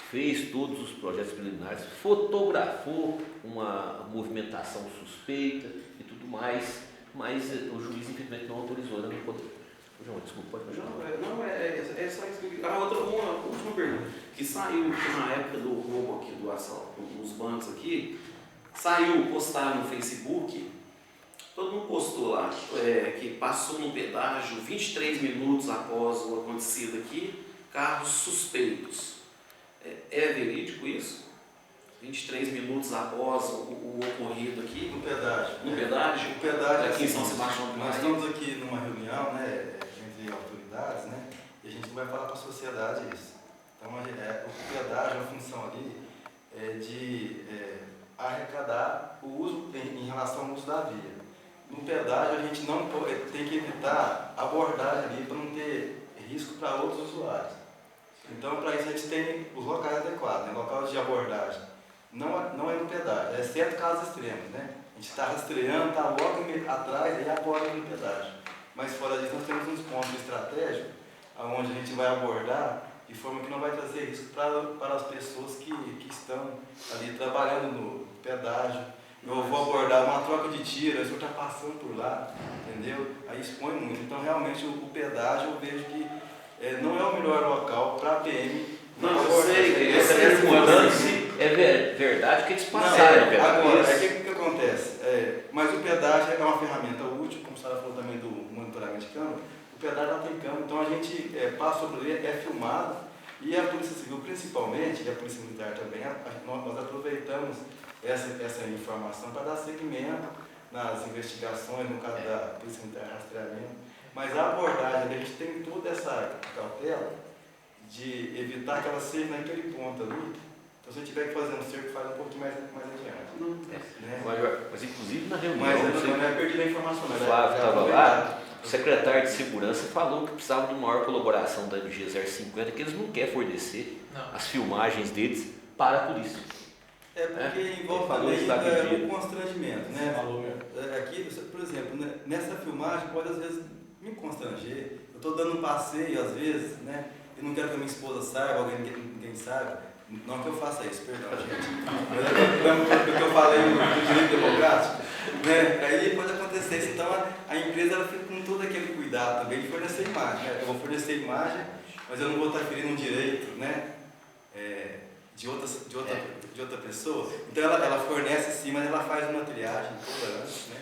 fez todos os projetos preliminares, fotografou uma movimentação suspeita e tudo mais, mas o juiz infelizmente não autorizou, ele não poderia. João, desculpa, pode continuar. É só isso. Uma última pergunta, que saiu na época do roubo aqui, do assalto nos bancos aqui, postaram no Facebook, todo mundo postou lá, que passou no pedágio 23 minutos após o acontecido aqui, carros suspeitos. É verídico isso? 23 minutos após o ocorrido aqui? No pedágio. No pedágio? O pedágio aqui em São Sebastião do Nós Paraíso. estamos aqui numa reunião, né, entre autoridades, né, e a gente não vai falar para a sociedade isso. Então, o pedágio, a função ali é de arrecadar o uso em relação ao uso da via. No pedágio, a gente não pode, tem que evitar abordagem ali para não ter risco para outros usuários. Então, para isso, a gente tem os locais adequados, né? Local de abordagem. Não é no pedágio, exceto casos extremos, né? A gente está rastreando, está logo atrás e aborda no pedágio. Mas fora disso, nós temos uns pontos estratégicos onde a gente vai abordar de forma que não vai trazer risco para as pessoas que estão ali trabalhando no pedágio. Eu vou abordar uma troca de tiro, o senhor está passando por lá, entendeu? Aí expõe muito. Então, realmente, o pedágio eu vejo que não é o melhor local para a PM. Não, eu sei, essa perguntando-se é verdade que eles passaram. Agora, o que acontece? Mas o pedágio é uma ferramenta útil, como a senhora falou também do monitoramento de câmera. O pedágio não tem câmera, então a gente passa sobre ele, é filmado, e a Polícia Civil, principalmente, e a Polícia Militar também, nós aproveitamos essa informação para dar seguimento nas investigações, no caso da Polícia Militar rastreamento. Mas a abordagem, a gente tem toda essa cautela de evitar que ela seja naquele ponto ali. Então, se eu tiver que fazer um cerco, faz um pouquinho mais adiante. Né? Mas, inclusive, na reunião, mas eu não é perdido a informação. O Flávio estava lá, o secretário de Segurança falou que precisava de maior colaboração da MG 050, que eles não querem fornecer as filmagens deles para a polícia. Porque envolve também o constrangimento, né? Aqui, por exemplo, nessa filmagem pode às vezes me constranger. Eu estou dando um passeio às vezes, né? Eu não quero que a minha esposa saiba, ninguém saiba. Não que eu faça isso, perdão, gente. Mas porque eu falei do direito democrático, né? Aí pode acontecer isso. Então a empresa ela fica com todo aquele cuidado também de fornecer imagem. Né? Eu vou fornecer imagem, mas eu não vou estar ferindo um direito, né? de outra pessoa. Então ela fornece sim, mas ela faz uma triagem toda antes, né?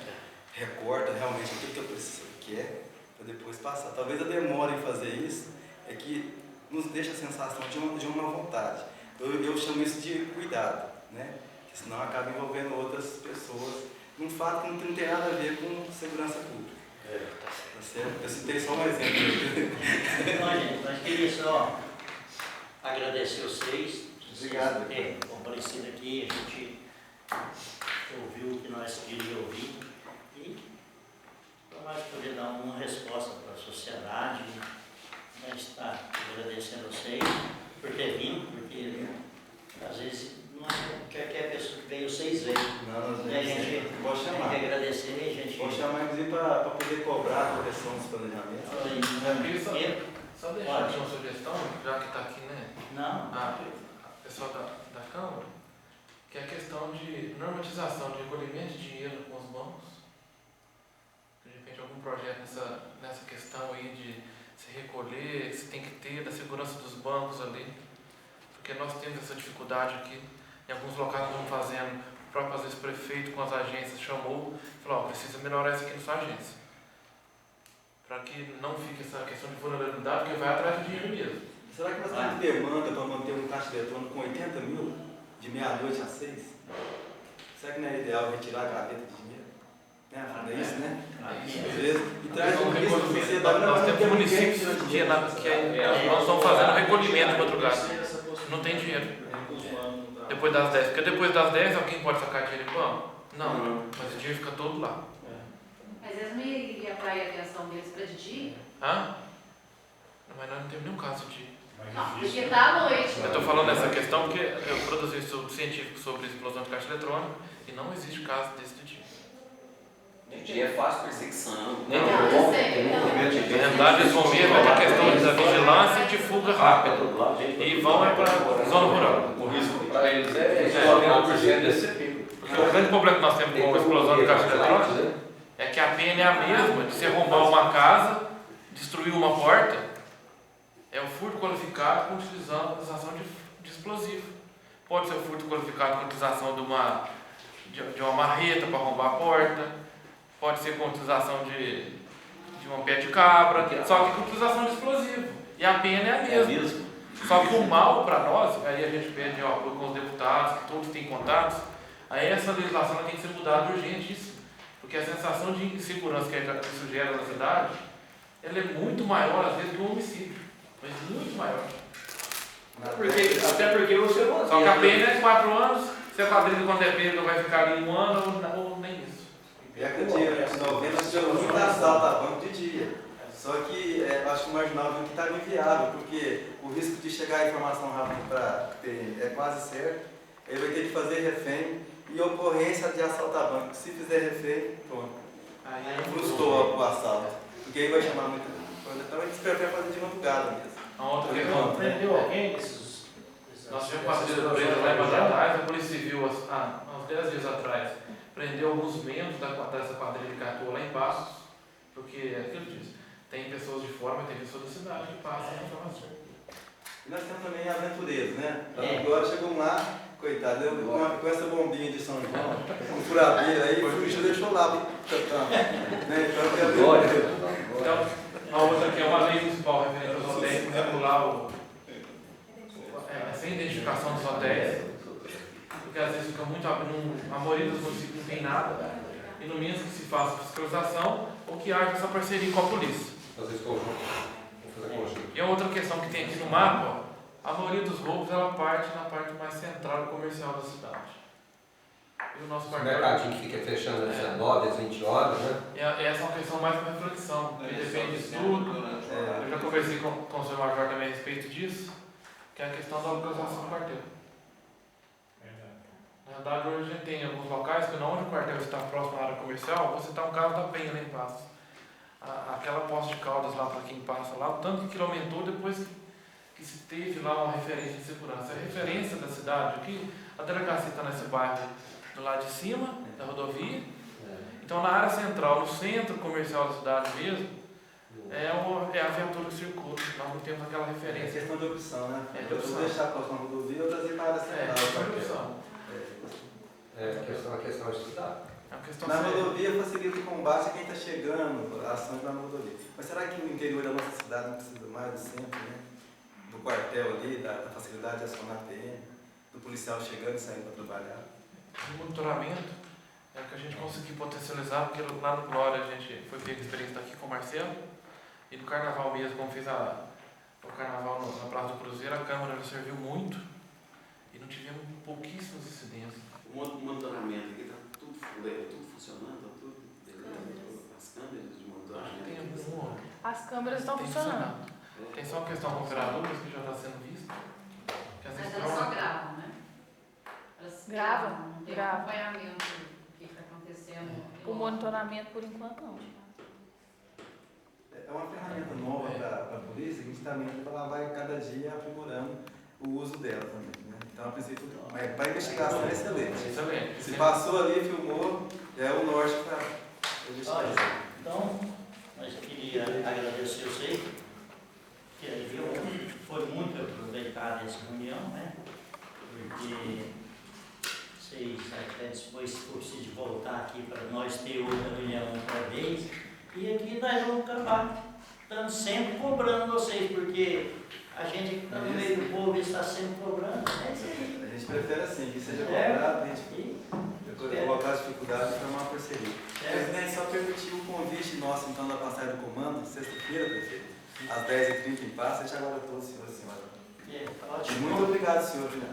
Recorta realmente o que a pessoa quer para depois passar. Talvez a demora em fazer isso é que nos deixa a sensação de uma vontade. Eu chamo isso de cuidado, né? Que senão acaba envolvendo outras pessoas num fato que não tem nada a ver com segurança pública. Tá certo? Eu citei só um exemplo. Então, gente, nós queríamos só agradecer vocês. Obrigado. Por terem comparecido aqui, a gente ouviu o que nós queríamos ouvir e para nós poder dar uma resposta para a sociedade. Nós está agradecendo a vocês por ter vindo, porque às vezes não é qualquer pessoa que veio, vocês veem. Não, E a gente vou chamar. tem que agradecer, a gente. Vou chamar inclusive para poder cobrar a correção dos planejamentos. Só deixar aqui uma sugestão, já que está aqui, né? Não. O pessoal da Câmara, que é a questão de normatização de recolhimento de dinheiro com os bancos. De repente algum projeto nessa questão aí de se recolher, se tem que ter, da segurança dos bancos ali. Porque nós temos essa dificuldade aqui. Em alguns locais nós vamos fazendo, o próprio às vezes prefeito com as agências chamou e falou, precisa melhorar isso aqui na sua agência. Para que não fique essa questão de vulnerabilidade, porque vai atrás do dinheiro mesmo. Será que nós temos demanda para manter um caixa eletrônico com 80 mil, de meia-noite às 6? Será que não é ideal retirar a gaveta de dinheiro? Não é isso, né? Às vezes, e traz um risco de sociedade. Nós temos municípios que nós estamos fazendo recolhimento de madrugada. Não tem dinheiro. Depois das 10. Porque depois das 10 alguém pode sacar dinheiro em banco? Não, mas o dinheiro fica todo lá. Às vezes não iria atrair a atenção deles para de dia. Mas nós não temos nenhum caso de... Não, porque está à noite. Eu estou falando dessa questão porque eu produzi um estudo científico sobre explosão de caixa eletrônica e não existe caso desse de dia. De dia é fácil perseguição. Na verdade, eles vão mesmo é a questão da vigilância e de fuga rápida. E vão para a zona rural. O risco para eles é 90% desse tipo. Porque o grande problema que nós temos com a explosão de caixa eletrônica é que a pena é a mesma de se arrombar uma casa, destruir uma porta. É o furto qualificado com utilização de explosivo. Pode ser o furto qualificado com utilização de uma marreta para arrombar a porta. Pode ser com utilização de um pé de cabra. Só que com utilização de explosivo. E a pena é a mesma. Só que o mal para nós, aí a gente pede apoio com os deputados, que todos têm contatos, aí essa legislação tem que ser mudada urgentíssimo. Porque a sensação de insegurança que isso gera na cidade, ela é muito maior às vezes que um homicídio. Mas muito maior. Até porque você não... Só que a pena é 4 anos, se a quadrilha quando é pena vai ficar ali 1 ano ou nem isso. E acredito, em 90 tinha muito assalto a banco de dia. Só que acho que o marginal viu que estava inviável, porque o risco de chegar a informação rápida para PM é quase certo. Ele vai ter que fazer refém e ocorrência de assalto a banco. Se fizer refém, pronto. Aí frustrou o assalto. Porque aí vai chamar muita coisa. Então a gente prefere fazer de madrugada mesmo. A outra questão. Prendeu alguém desses? Nós tivemos quadrilha presa lá em Batatais, a Polícia Civil, há uns 10 dias atrás, prendeu alguns membros dessa quadrilha que atuou lá em Passos, porque é aquilo que eu disse, tem pessoas de fora, mas tem pessoas da cidade que passam a informação. E nós temos também aventureiros, né? Agora chegam lá, coitado, com essa bombinha de São João, um furadeiro aí, fugiu, deixou lá cantando. Então, a outra que é uma lei municipal referente aos hotéis, regular sem identificação dos hotéis, porque às vezes fica muito abrindo, a maioria dos municípios não tem nada, e no mínimo que se faça fiscalização ou que haja essa parceria com a polícia. E a outra questão que tem aqui no mapa, a maioria dos roubos ela parte na parte mais central e comercial da cidade. E o nosso mercadinho que fica fechando às 19, às 20 horas, né? E essa é uma questão mais para reflexão, porque depende de tudo. Eu já conversei com o senhor Major também a respeito disso, que é a questão da localização do quartel. Na verdade, hoje a gente tem alguns locais que onde o quartel está próximo à área comercial, você está um carro da Penha lá em Passos. Aquela Poço de Caldas lá para quem passa lá, o tanto que aumentou depois que se teve lá uma referência de segurança. A referência da cidade aqui, a delegacia está nesse bairro do lado de cima da rodovia. Então na área central, no centro comercial da cidade mesmo, é a viatura circula, nós não temos aquela É referência. questão de opção, né? É de Eu opção. vou deixar a próxima rodovia ou trazer para a É central. uma opção. A questão de estudar. É uma questão Na séria. rodovia facilita o combate a quem está chegando, a ação na rodovia. Mas será que no interior da nossa cidade não precisa mais do centro, né? Do quartel ali, da facilidade de acionar a PM, do policial chegando e saindo para trabalhar? O monitoramento é o que a gente conseguiu potencializar, porque lá no Glória a gente foi ter a experiência aqui com o Marcelo, e no Carnaval mesmo, como fez o Carnaval na Praça do Cruzeiro, a Câmara já serviu muito e não tivemos pouquíssimos incidentes. O monitoramento aqui está tudo funcionando, está tudo beleza, as câmeras de monitoramento. Tem aqui, alguma. As câmeras estão Tem funcionando. Tem só uma questão com operadoras que já está sendo vista. Que às Mas vezes elas só gravam, né? Elas Gravam, não tem gravam. acompanhamento do que está acontecendo. O monitoramento, por enquanto, não. É uma ferramenta nova para a polícia que justamente ela vai cada dia aprimorando o uso dela também, né? Então, a princípio, para a investigação é excelente. Excelente. Se passou ali, filmou, é o norte para a investigação. Olha, então, nós queria agradecer vocês, que foi muito aproveitada essa reunião, né? Porque vocês até depois se for preciso voltar aqui para nós ter outra reunião outra vez, e aqui nós vamos acabar estando sempre cobrando vocês, porque a gente que está no meio do povo está sempre cobrando, é isso aí. A gente prefere assim, que seja cobrado, a gente colocar as dificuldades e formar uma parceria. Presidente, só permitir o convite nosso, então, da passagem do comando, sexta-feira, prefeito, às 10h30 em paz, a gente aguarda todos, senhor e senhora. Ótimo. Muito obrigado, senhor. Ótimo.